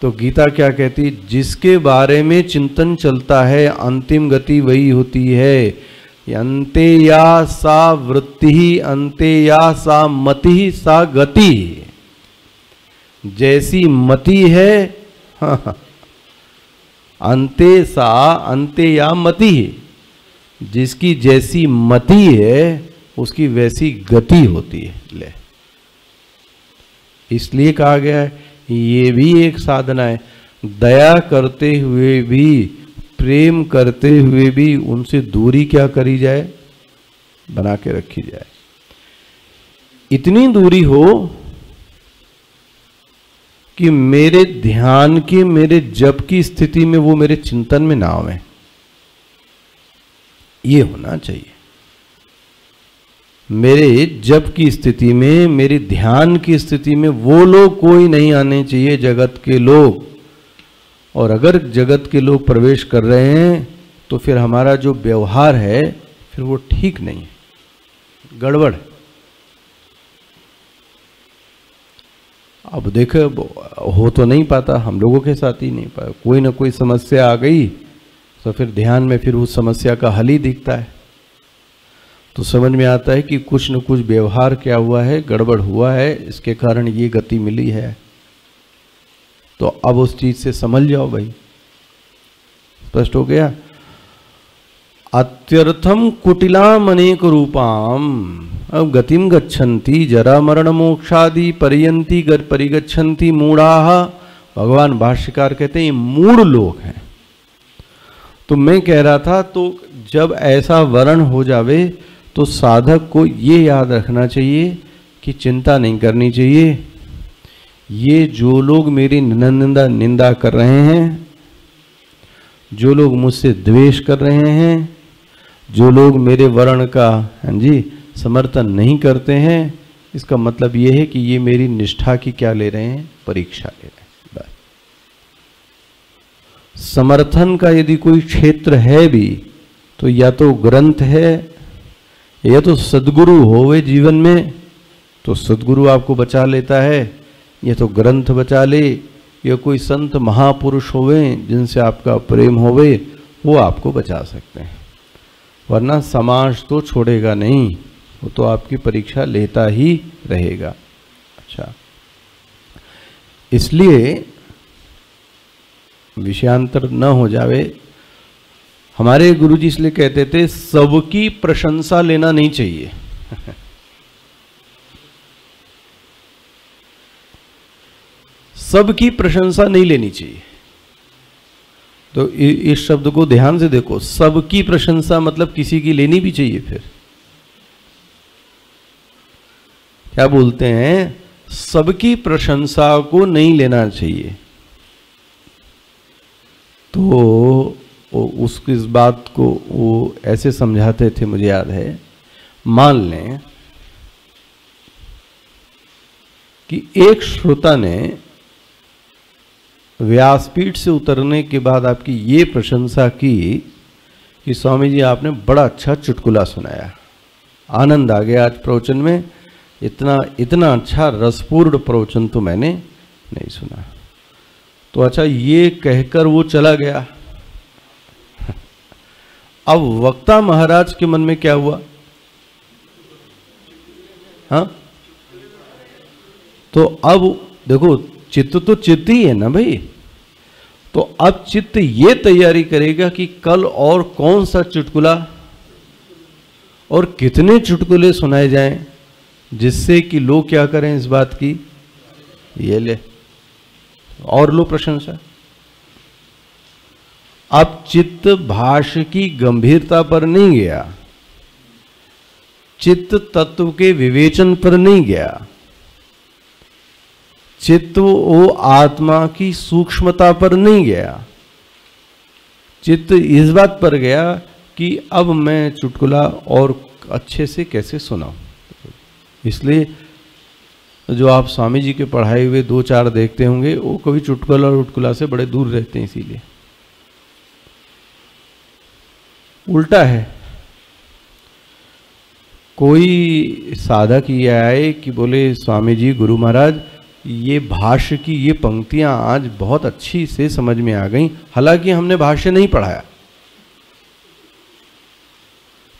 तो गीता क्या कहती, जिसके बारे में चिंतन चलता है अंतिम गति वही होती है। अंते या सा वृत्ति, अंते या सा मति, सा गति। जैसी मति है, हाँ, अंते सा, अंते या मति है, जिसकी जैसी मति है उसकी वैसी गति होती है। ले, इसलिए कहा गया है ये भी एक साधना है, दया करते हुए भी, प्रेम करते हुए भी उनसे दूरी क्या करी जाए, बना के रखी जाए। इतनी दूरी हो कि मेरे ध्यान के, मेरे जप की स्थिति में वो मेरे चिंतन में ना आवे, ये होना चाहिए। मेरे जप की स्थिति में, मेरे ध्यान की स्थिति में वो लोग कोई नहीं आने चाहिए, जगत के लोग। और अगर जगत के लोग प्रवेश कर रहे हैं तो फिर हमारा जो व्यवहार है फिर वो ठीक नहीं है, गड़बड़। अब देखो हो तो नहीं पाता, हम लोगों के साथ ही नहीं पाया, कोई ना कोई समस्या आ गई तो फिर ध्यान में फिर उस समस्या का हल ही दिखता है। तो समझ में आता है कि कुछ न कुछ व्यवहार क्या हुआ है, गड़बड़ हुआ है, इसके कारण ये गति मिली है। तो अब उस चीज से समझ जाओ भाई, स्पष्ट हो गया। अत्यर्थम कुटिलाम अनेक रूपाम अब गतिम गच्छन्ति जरा मरण मोक्षादि पर्यंती परिगच्छन्ति मूढ़ाः। भगवान भाष्यकार कहते हैं ये मूढ़ लोग हैं। तो मैं कह रहा था, तो जब ऐसा वर्ण हो जावे तो साधक को ये याद रखना चाहिए कि चिंता नहीं करनी चाहिए। ये जो लोग मेरी निंदा कर रहे हैं, जो लोग मुझसे द्वेष कर रहे हैं, जो लोग मेरे वर्ण का, हाँ जी, समर्थन नहीं करते हैं, इसका मतलब ये है कि ये मेरी निष्ठा की क्या ले रहे हैं, परीक्षा ले रहे हैं। बस समर्थन का यदि कोई क्षेत्र है भी तो या तो ग्रंथ है या तो सद्गुरु होवे जीवन में, तो सद्गुरु आपको बचा लेता है, या तो ग्रंथ बचा ले, या कोई संत महापुरुष होवे जिनसे आपका प्रेम होवे वो आपको बचा सकते हैं, वरना समाज तो छोड़ेगा नहीं, वो तो आपकी परीक्षा लेता ही रहेगा। अच्छा, इसलिए विषयांतर न हो जावे। हमारे गुरुजी इसलिए कहते थे सबकी प्रशंसा लेना नहीं चाहिए। सबकी प्रशंसा नहीं लेनी चाहिए। तो इस शब्द को ध्यान से देखो, सबकी प्रशंसा मतलब किसी की लेनी भी चाहिए। फिर क्या बोलते हैं, सबकी प्रशंसा को नहीं लेना चाहिए। तो उस इस बात को वो ऐसे समझाते थे, मुझे याद है, मान लें कि एक श्रोता ने व्यासपीठ से उतरने के बाद आपकी ये प्रशंसा की कि स्वामी जी आपने बड़ा अच्छा चुटकुला सुनाया, आनंद आ गया आज प्रवचन में, इतना अच्छा रसपूर्ण प्रवचन तो मैंने नहीं सुना। तो अच्छा ये कहकर वो चला गया। अब वक्ता महाराज के मन में क्या हुआ, हाँ, तो अब देखो चित्त तो चित्त ही है ना भाई। तो अब चित्त ये तैयारी करेगा कि कल और कौन सा चुटकुला और कितने चुटकुले सुनाए जाएं जिससे कि लोग क्या करें इस बात की, ये ले और लो प्रशंसा। अब चित्त भाष्य की गंभीरता पर नहीं गया, चित्त तत्व के विवेचन पर नहीं गया, चित्त वो आत्मा की सूक्ष्मता पर नहीं गया, चित्त इस बात पर गया कि अब मैं चुटकुला और अच्छे से कैसे सुनाऊं। इसलिए जो आप स्वामी जी के पढ़ाए हुए 2-4 देखते होंगे वो कभी चुटकुला और उटकुला से बड़े दूर रहते हैं। इसीलिए उल्टा है, कोई साधक ये आए कि बोले स्वामी जी गुरु महाराज ये भाष्य की ये पंक्तियां आज बहुत अच्छी से समझ में आ गई, हालांकि हमने भाष्य नहीं पढ़ाया,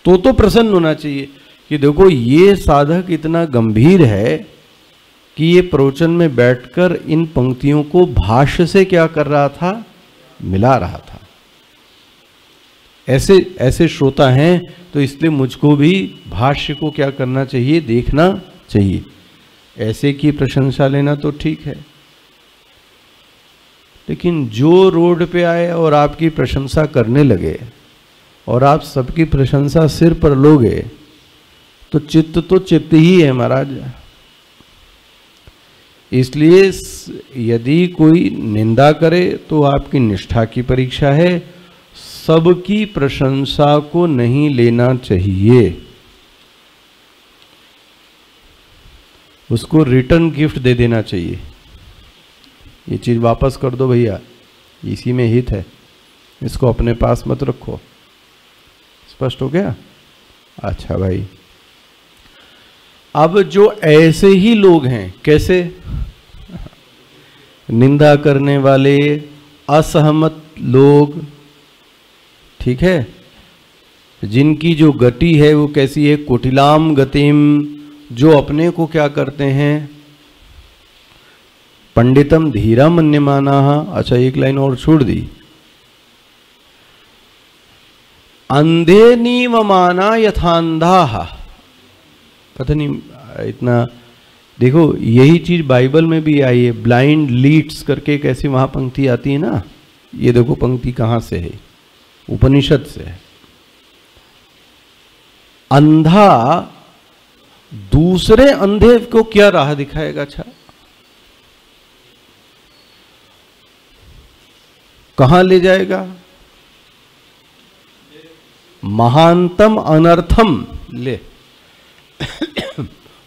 तो प्रसन्न होना चाहिए कि देखो ये साधक इतना गंभीर है कि ये प्रवचन में बैठकर इन पंक्तियों को भाष्य से क्या कर रहा था, मिला रहा था। ऐसे ऐसे श्रोता हैं, तो इसलिए मुझको भी भाष्य को क्या करना चाहिए, देखना चाहिए। ऐसे की प्रशंसा लेना तो ठीक है, लेकिन जो रोड पे आए और आपकी प्रशंसा करने लगे और आप सबकी प्रशंसा सिर पर लोगे तो चित्त ही है महाराज। इसलिए यदि कोई निंदा करे तो आपकी निष्ठा की परीक्षा है, सबकी प्रशंसा को नहीं लेना चाहिए, उसको रिटर्न गिफ्ट दे देना चाहिए। ये चीज वापस कर दो भैया, इसी में हित है, इसको अपने पास मत रखो। स्पष्ट हो गया? अच्छा भाई, अब जो ऐसे ही लोग हैं, कैसे, निंदा करने वाले, असहमत लोग, ठीक है, जिनकी जो गति है वो कैसी है, कुटिलाम गतिम, जो अपने को क्या करते हैं, पंडितम धीरा मन्यमाना। अच्छा एक लाइन और छोड़ दी, अंधे नीवमाना यथांधा। पता नहीं इतना, देखो यही चीज बाइबल में भी आई है, ब्लाइंड लीड्स करके कैसी वहां पंक्ति आती है ना। ये देखो पंक्ति कहां से है, उपनिषद से है। अंधा दूसरे अंधे को क्या राह दिखाएगा? अच्छा कहां ले जाएगा? महानतम अनर्थम ले।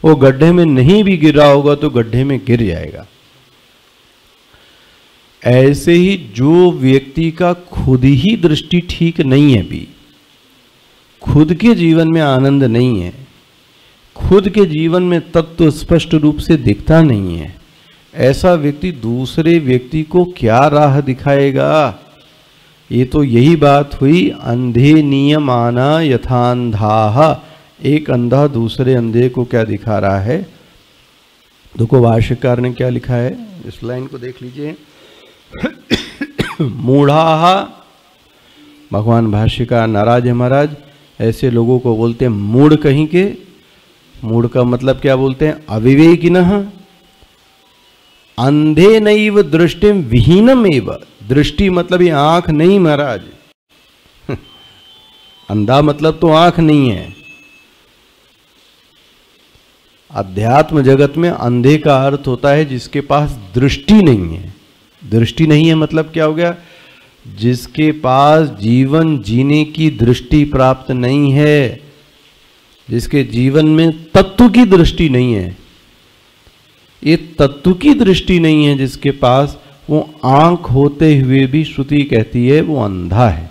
वो गड्ढे में नहीं भी गिरा होगा तो गड्ढे में गिर जाएगा। ऐसे ही जो व्यक्ति का खुद ही दृष्टि ठीक नहीं है, भी खुद के जीवन में आनंद नहीं है, खुद के जीवन में तत्व स्पष्ट रूप से दिखता नहीं है, ऐसा व्यक्ति दूसरे व्यक्ति को क्या राह दिखाएगा? ये तो यही बात हुई, अंधे नियमाना यथांधाः। एक अंधा दूसरे अंधे को क्या दिखा रहा है? देखो भाष्यकार ने क्या लिखा है, इस लाइन को देख लीजिए। मूढ़ाः, भगवान भाष्यकार नाराज है महाराज, ऐसे लोगों को बोलते हैं मूढ़ कहीं के। मूढ़ का मतलब क्या बोलते हैं? अविवेकिनः। अंधे नैव दृष्टिम विहीनम एव। दृष्टि मतलब ये आंख नहीं महाराज, अंधा मतलब तो आंख नहीं है। अध्यात्म जगत में अंधे का अर्थ होता है जिसके पास दृष्टि नहीं है। दृष्टि नहीं है मतलब क्या हो गया? जिसके पास जीवन जीने की दृष्टि प्राप्त नहीं है, जिसके जीवन में तत्व की दृष्टि नहीं है। ये तत्व की दृष्टि नहीं है जिसके पास, वो आंख होते हुए भी श्रुति कहती है वो अंधा है।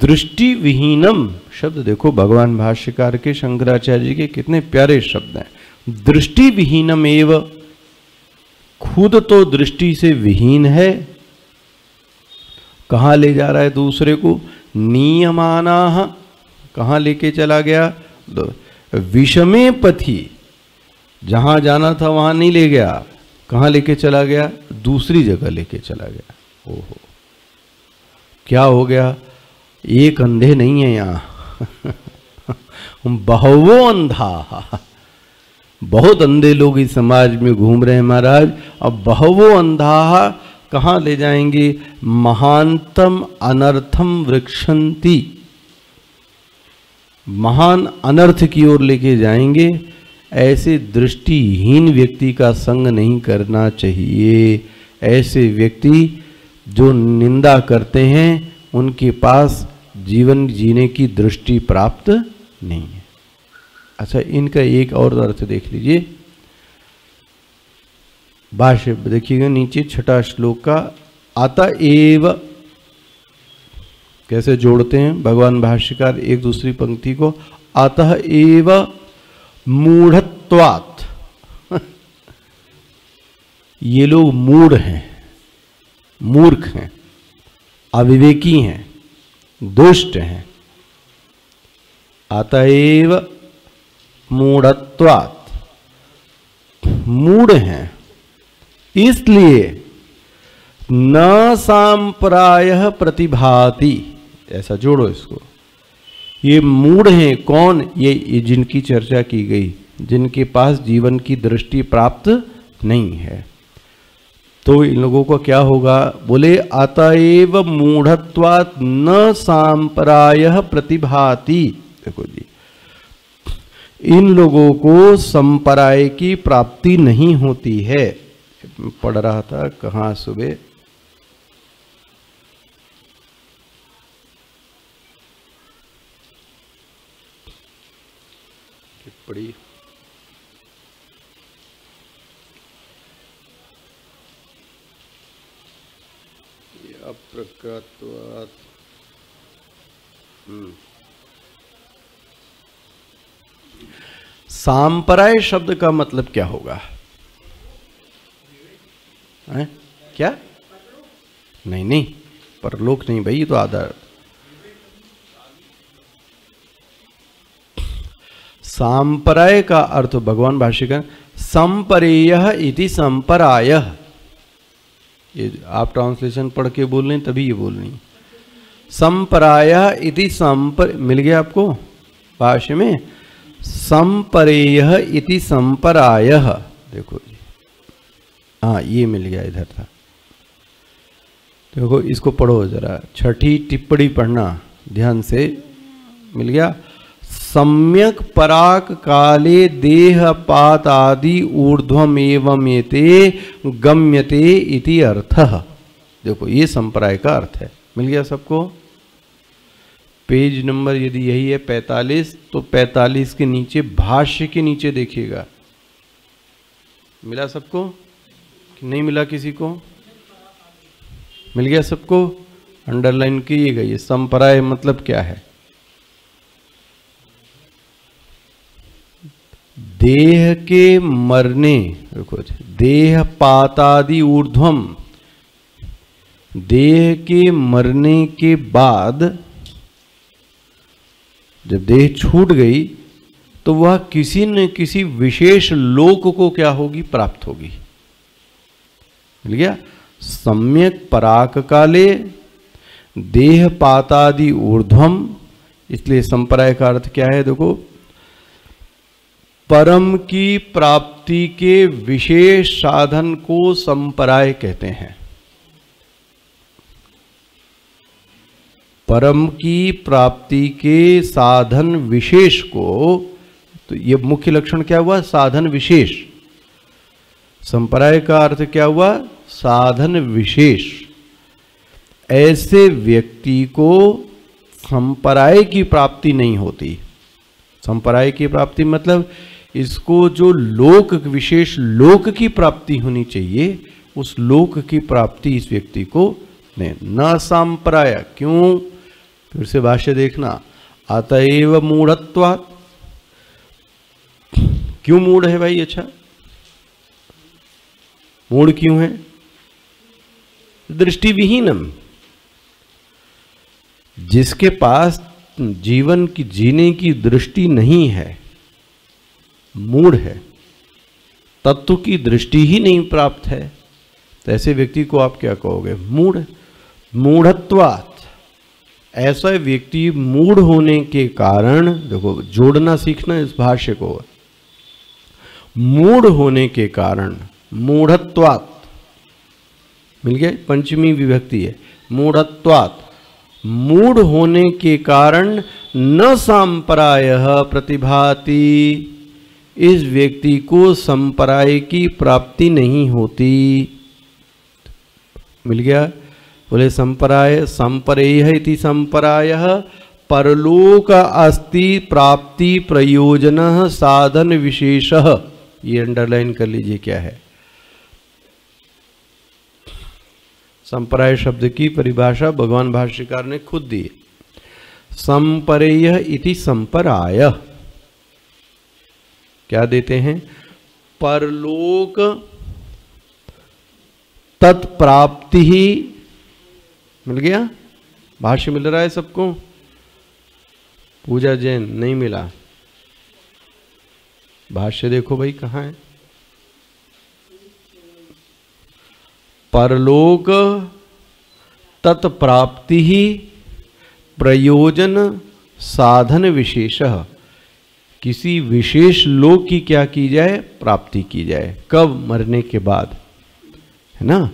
दृष्टि विहीनम शब्द देखो भगवान भाष्यकार के, शंकराचार्य जी के कितने प्यारे शब्द हैं। दृष्टि विहीनम एव, खुद तो दृष्टि से विहीन है, कहां ले जा रहा है दूसरे को? नियमानाः, कहां लेके चला गया? विषमे पथि, जहां जाना था वहां नहीं ले गया, कहां लेके चला गया? दूसरी जगह लेके चला गया। ओहो, क्या हो गया? एक अंधे नहीं है यहाँ बहवो अंधा, बहुत अंधे लोग इस समाज में घूम रहे हैं महाराज। अब बहवो अंधा कहाँ ले जाएंगे? महानतम अनर्थम वृक्षंती, महान अनर्थ की ओर लेके जाएंगे। ऐसे दृष्टिहीन व्यक्ति का संग नहीं करना चाहिए। ऐसे व्यक्ति जो निंदा करते हैं उनके पास जीवन जीने की दृष्टि प्राप्त नहीं है। अच्छा, इनका एक और अर्थ देख लीजिए, भाष्य देखिएगा नीचे छठा श्लोक का। अतएव कैसे जोड़ते हैं भगवान भाष्यकार एक दूसरी पंक्ति को? अतएव मूढ़त्वात् ये लोग मूढ़ हैं, मूर्ख हैं, अविवेकी हैं, दुष्ट हैं। अतएव मूढ़त्वात्, मूढ़ हैं इसलिए न सांप्रायः प्रतिभाति। ऐसा जोड़ो इसको, ये मूढ़ हैं कौन? ये जिनकी चर्चा की गई, जिनके पास जीवन की दृष्टि प्राप्त नहीं है। तो इन लोगों को क्या होगा? बोले अतएव मूढ़त्वात् न सांप्रायः प्रतिभाति। देखो जी, इन लोगों को संप्राय की प्राप्ति नहीं होती है। पढ़ रहा था कहाँ सुबह, टिप्पणी अप्रकृतवात्। सांप्राय शब्द का मतलब क्या होगा? है? क्या? नहीं नहीं, परलोक नहीं भाई, ये तो आधार। सांप्राय का अर्थ भगवान भाष्यकार संपरेयः इति संपरायः। ये आप ट्रांसलेशन पढ़ के बोल रहे हैं तभी ये बोल रही। संपरायः इति संपर, मिल गया आपको भाष्य में? संपरेयः इति संपरायः। देखो जी, हाँ ये मिल गया, इधर था। देखो इसको पढ़ो जरा, छठी टिप्पणी पढ़ना ध्यान से। मिल गया? सम्यक पराक काले देहपात आदि ऊर्ध्वम एवं एते गम्यते इति अर्थः। देखो ये संप्राय का अर्थ है। मिल गया सबको? पेज नंबर यदि यही है 45, तो 45 के नीचे भाष्य के नीचे देखिएगा। मिला सबको कि नहीं मिला? किसी को मिल गया? सबको अंडरलाइन कीजिएगा। ये संप्राय मतलब क्या है? देह के मरने, देखो देह पातादि ऊर्ध्वम, देह के मरने के बाद जब देह छूट गई तो वह किसी न किसी विशेष लोक को क्या होगी? प्राप्त होगी। मिल गया? सम्यक पराक काले देह पातादि ऊर्ध्वम, इसलिए संप्राय का अर्थ क्या है? देखो, परम की प्राप्ति के विशेष साधन को संप्राय कहते हैं। परम की प्राप्ति के साधन विशेष को, तो ये मुख्य लक्षण क्या हुआ? साधन विशेष। संप्राय का अर्थ क्या हुआ? साधन विशेष। ऐसे व्यक्ति को संप्राय की प्राप्ति नहीं होती। संप्राय की प्राप्ति मतलब इसको जो लोक, विशेष लोक की प्राप्ति होनी चाहिए, उस लोक की प्राप्ति इस व्यक्ति को नहीं। न संप्राय, क्यों? फिर से भाष्य देखना। अतएव मूढ़त्वात्, क्यों मूढ़ है भाई? अच्छा, मूढ़ क्यों है? दृष्टि विहीनम, जिसके पास जीवन की जीने की दृष्टि नहीं है, मूढ़ है, तत्व की दृष्टि ही नहीं प्राप्त है, तो ऐसे व्यक्ति को आप क्या कहोगे? मूढ़। मूढ़त्वात्, ऐसा व्यक्ति मूढ़ होने के कारण, देखो जोड़ना सीखना इस भाष्य को, मूढ़ होने के कारण, मूढ़त्वात् मिल गया, पंचमी विभक्ति है, मूढ़त्वात्, मूढ़ होने के कारण न संपरायः प्रतिभाति, इस व्यक्ति को संपराय की प्राप्ति नहीं होती। मिल गया, बोले संपराय, संपरेय इति संपरायः परलोक अस्ति प्राप्ति प्रयोजनः साधन विशेषः। ये अंडरलाइन कर लीजिए क्या है। संपराय शब्द की परिभाषा भगवान भाष्यकार ने खुद दी, संपरेय इति संपराय, क्या देते हैं, परलोक तत्प्राप्ति ही। मिल गया, भाष्य मिल रहा है सबको? पूजा जैन नहीं मिला, भाष्य देखो भाई कहाँ है। परलोक तत्प्राप्ति ही प्रयोजन साधन विशेषः, किसी विशेष लोक की क्या की जाए, प्राप्ति की जाए। कब? मरने के बाद, है ना,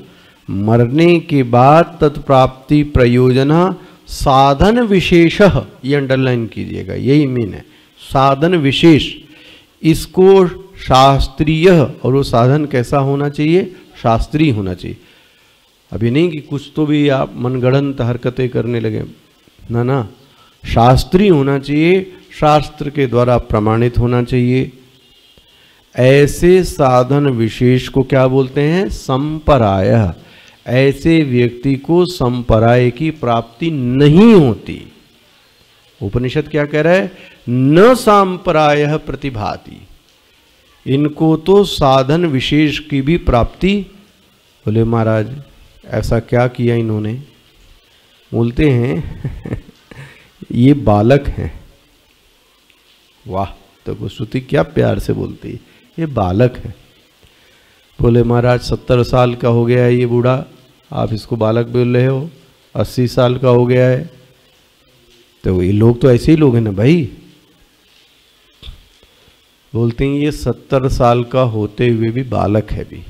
मरने के बाद तत्प्राप्ति प्रयोजन साधन विशेषः, ये अंडरलाइन कीजिएगा, यही मीन है, साधन विशेष। इसको शास्त्रीय, और वो साधन कैसा होना चाहिए, शास्त्रीय होना चाहिए। अभी नहीं कि कुछ तो भी आप मनगढ़ंत हरकतें करने लगे, ना ना, शास्त्रीय होना चाहिए, शास्त्र के द्वारा प्रमाणित होना चाहिए। ऐसे साधन विशेष को क्या बोलते हैं, संपराय। ऐसे व्यक्ति को संपराय की प्राप्ति नहीं होती। उपनिषद क्या कह रहा है, न संपराय प्रतिभाति, इनको तो साधन विशेष की भी प्राप्ति। बोले महाराज ऐसा क्या किया इन्होंने? बोलते हैं ये बालक हैं। वाह, तो श्रुति क्या प्यार से बोलती है, ये बालक है। बोले महाराज 70 साल का हो गया है ये बूढ़ा, आप इसको बालक बोल रहे हो, 80 साल का हो गया है। तो ये लोग तो ऐसे ही लोग हैं ना भाई। बोलते हैं ये 70 साल का होते हुए भी बालक है भी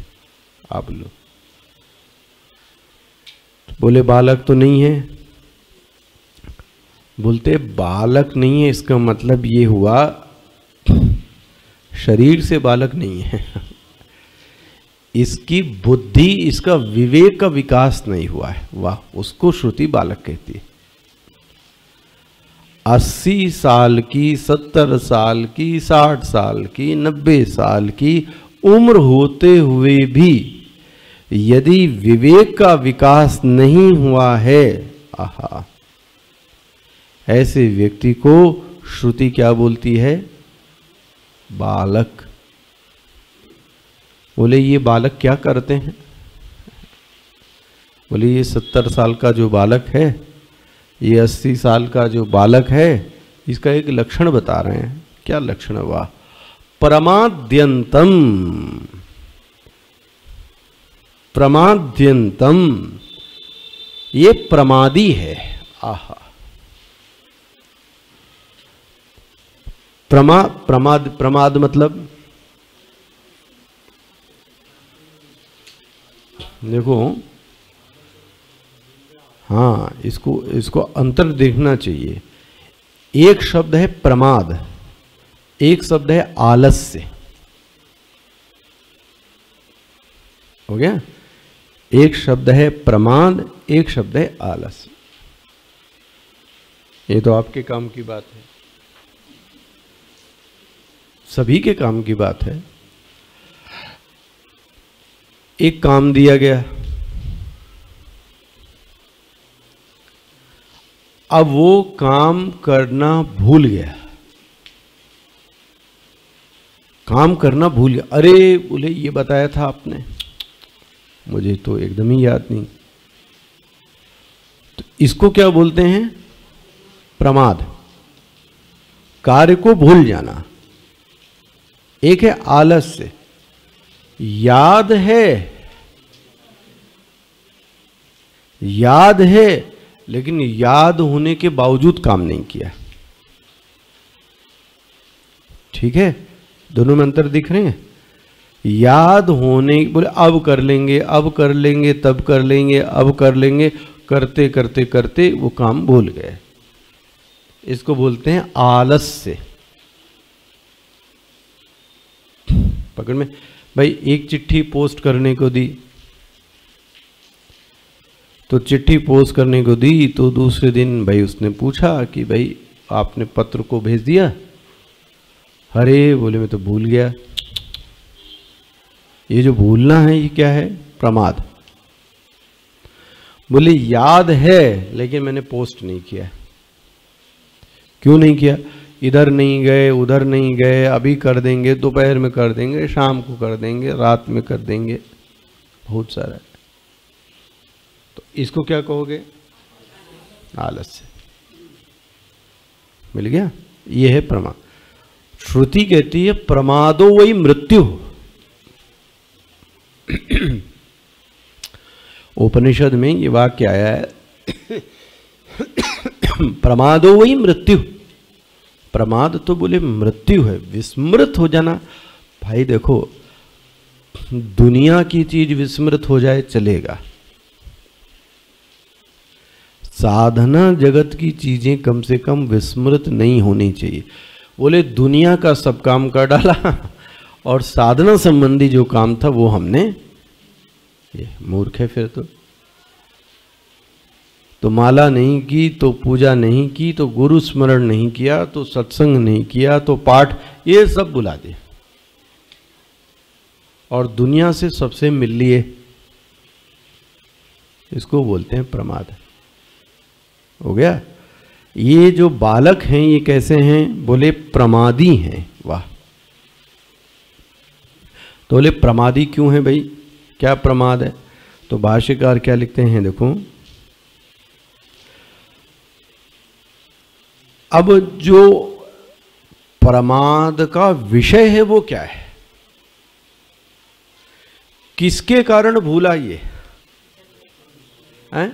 आप लोग। बोले बालक तो नहीं है। बोलते बालक नहीं है इसका मतलब ये हुआ शरीर से बालक नहीं है, इसकी बुद्धि, इसका विवेक का विकास नहीं हुआ है। वाह, उसको श्रुति बालक कहती है। 80 साल की, 70 साल की, 60 साल की, 90 साल की उम्र होते हुए भी यदि विवेक का विकास नहीं हुआ है, आहा, ऐसे व्यक्ति को श्रुति क्या बोलती है, बालक। बोले ये बालक क्या करते हैं? बोले ये 70 साल का जो बालक है, ये 80 साल का जो बालक है, इसका एक लक्षण बता रहे हैं। क्या लक्षण हुआ? प्रमाद्यंतम, प्रमाद्यंतम, ये प्रमादी है। आहा, प्रमाद, प्रमाद मतलब देखो, हाँ, इसको अंतर देखना चाहिए। एक शब्द है प्रमाद, एक शब्द है आलस्य। हो गया? एक शब्द है प्रमाद, एक शब्द है आलस्य। ये तो आपके काम की बात है, सभी के काम की बात है। एक काम दिया गया, अब वो काम करना भूल गया, काम करना भूल गया। अरे बोले ये बताया था आपने, मुझे तो एकदम ही याद नहीं। तो इसको क्या बोलते हैं? प्रमाद, कार्य को भूल जाना। एक है आलस्य, याद है लेकिन याद होने के बावजूद काम नहीं किया। ठीक है, दोनों में अंतर दिख रहे हैं। याद होने बोले अब कर लेंगे, अब कर लेंगे, तब कर लेंगे, अब कर लेंगे, करते करते करते वो काम भूल गए। इसको बोलते हैं आलस्य। पकड़ में भाई, एक चिट्ठी पोस्ट करने को दी, तो चिट्ठी पोस्ट करने को दी तो दूसरे दिन भाई उसने पूछा कि भाई आपने पत्र को भेज दिया? अरे बोले मैं तो भूल गया। ये जो भूलना है ये क्या है? प्रमाद। बोले याद है लेकिन मैंने पोस्ट नहीं किया। क्यों नहीं किया? इधर नहीं गए, उधर नहीं गए, अभी कर देंगे, दोपहर में कर देंगे, शाम को कर देंगे, रात में कर देंगे, बहुत सारा है। तो इसको क्या कहोगे? आलस्य। मिल गया? ये है प्रमाद। श्रुति कहती है प्रमादो वही मृत्यु। उपनिषद में ये वाक्य आया है प्रमादो वही मृत्यु। प्रमाद तो बोले मृत्यु है, विस्मृत हो जाना। भाई देखो, दुनिया की चीज विस्मृत हो जाए चलेगा, साधना जगत की चीजें कम से कम विस्मृत नहीं होनी चाहिए। बोले दुनिया का सब काम कर डाला और साधना संबंधी जो काम था वो हमने, ये मूर्ख है फिर तो माला नहीं की, तो पूजा नहीं की, तो गुरु स्मरण नहीं किया, तो सत्संग नहीं किया, तो पाठ, ये सब बुला दे और दुनिया से सबसे मिल लिए। इसको बोलते हैं प्रमाद। हो गया? ये जो बालक हैं ये कैसे हैं? बोले प्रमादी हैं। वाह! तो बोले प्रमादी क्यों है भाई? क्या प्रमाद है? तो भाष्यकार क्या लिखते हैं देखो, अब जो प्रमाद का विषय है वो क्या है? किसके कारण भूला ये है?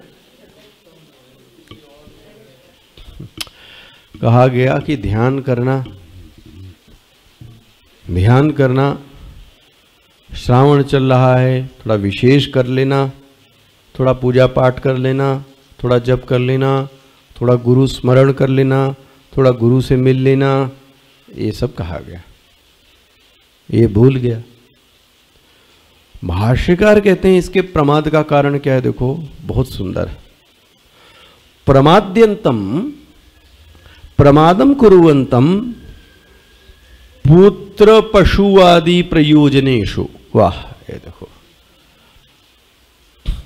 कहा गया कि ध्यान करना, ध्यान करना, श्रावण चल रहा है, थोड़ा विशेष कर लेना, थोड़ा पूजा पाठ कर लेना, थोड़ा जप कर लेना, थोड़ा गुरु स्मरण कर लेना, थोड़ा गुरु से मिल लेना, ये सब कहा गया। ये भूल गया। भाष्यकार कहते हैं इसके प्रमाद का कारण क्या है? देखो बहुत सुंदर। प्रमाद्यंतम प्रमादम कुर्वंतम पुत्र पशु आदि प्रयोजनेषु। वाह! ये देखो,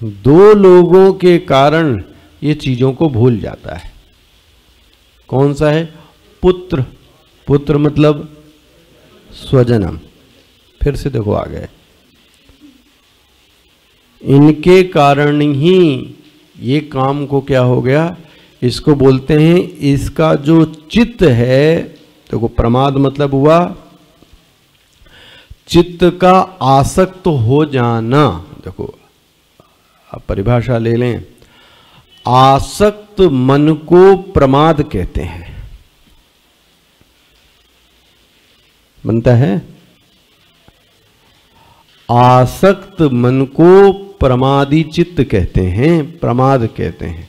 दो लोगों के कारण ये चीजों को भूल जाता है। कौन सा है? पुत्र। पुत्र मतलब स्वजनम। फिर से देखो आ गए, इनके कारण ही ये काम को क्या हो गया? इसको बोलते हैं, इसका जो चित्त है, देखो प्रमाद मतलब हुआ चित्त का आसक्त हो जाना। देखो आप परिभाषा ले लें, आसक्त मन को प्रमाद कहते हैं। बनता है, आसक्त मन को प्रमादी चित्त कहते हैं, प्रमाद कहते हैं।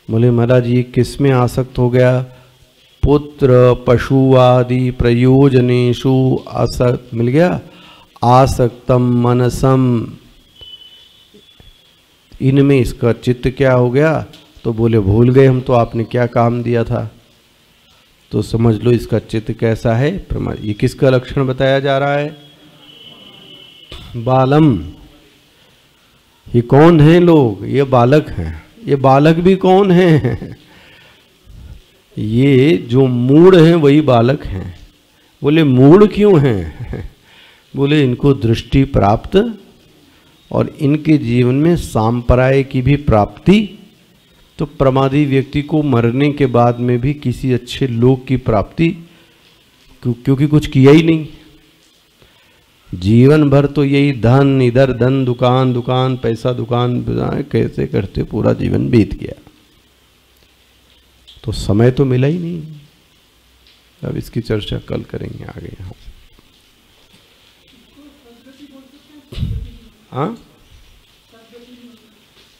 बोले महाराज ये किस में आसक्त हो गया? पुत्र पशु आदि प्रयोजनेषु आसक्त। मिल गया? आसक्तम मनसम, इनमें इसका चित्त क्या हो गया? तो बोले भूल गए हम, तो आपने क्या काम दिया था। तो समझ लो इसका चित्त कैसा है? प्रमाद। ये किसका लक्षण बताया जा रहा है? बालम। ये कौन है लोग? ये बालक हैं। ये बालक भी कौन है? ये जो मूढ़ हैं वही बालक हैं। बोले मूढ़ क्यों हैं? बोले इनको दृष्टि प्राप्त और इनके जीवन में सांपराय की भी प्राप्ति। तो प्रमादी व्यक्ति को मरने के बाद में भी किसी अच्छे लोक की प्राप्ति, क्योंकि कुछ किया ही नहीं। जीवन भर तो यही धन, इधर धन, दुकान दुकान, पैसा दुकान, कैसे करते पूरा जीवन बीत गया, तो समय तो मिला ही नहीं। अब इसकी चर्चा कल करेंगे आगे यहाँ। हाँ,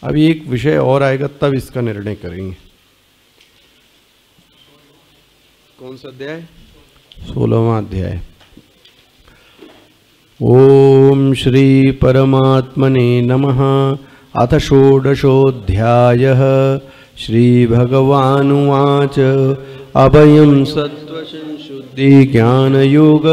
अभी एक विषय और आएगा तब इसका निर्णय करेंगे। कौन सा अध्याय? 16वां अध्याय। ओम श्री परमात्मने नमः। अथ षोडशोऽध्यायः। श्री भगवानुवाच अभयं सत्त्वसंशुद्धि ज्ञानयोग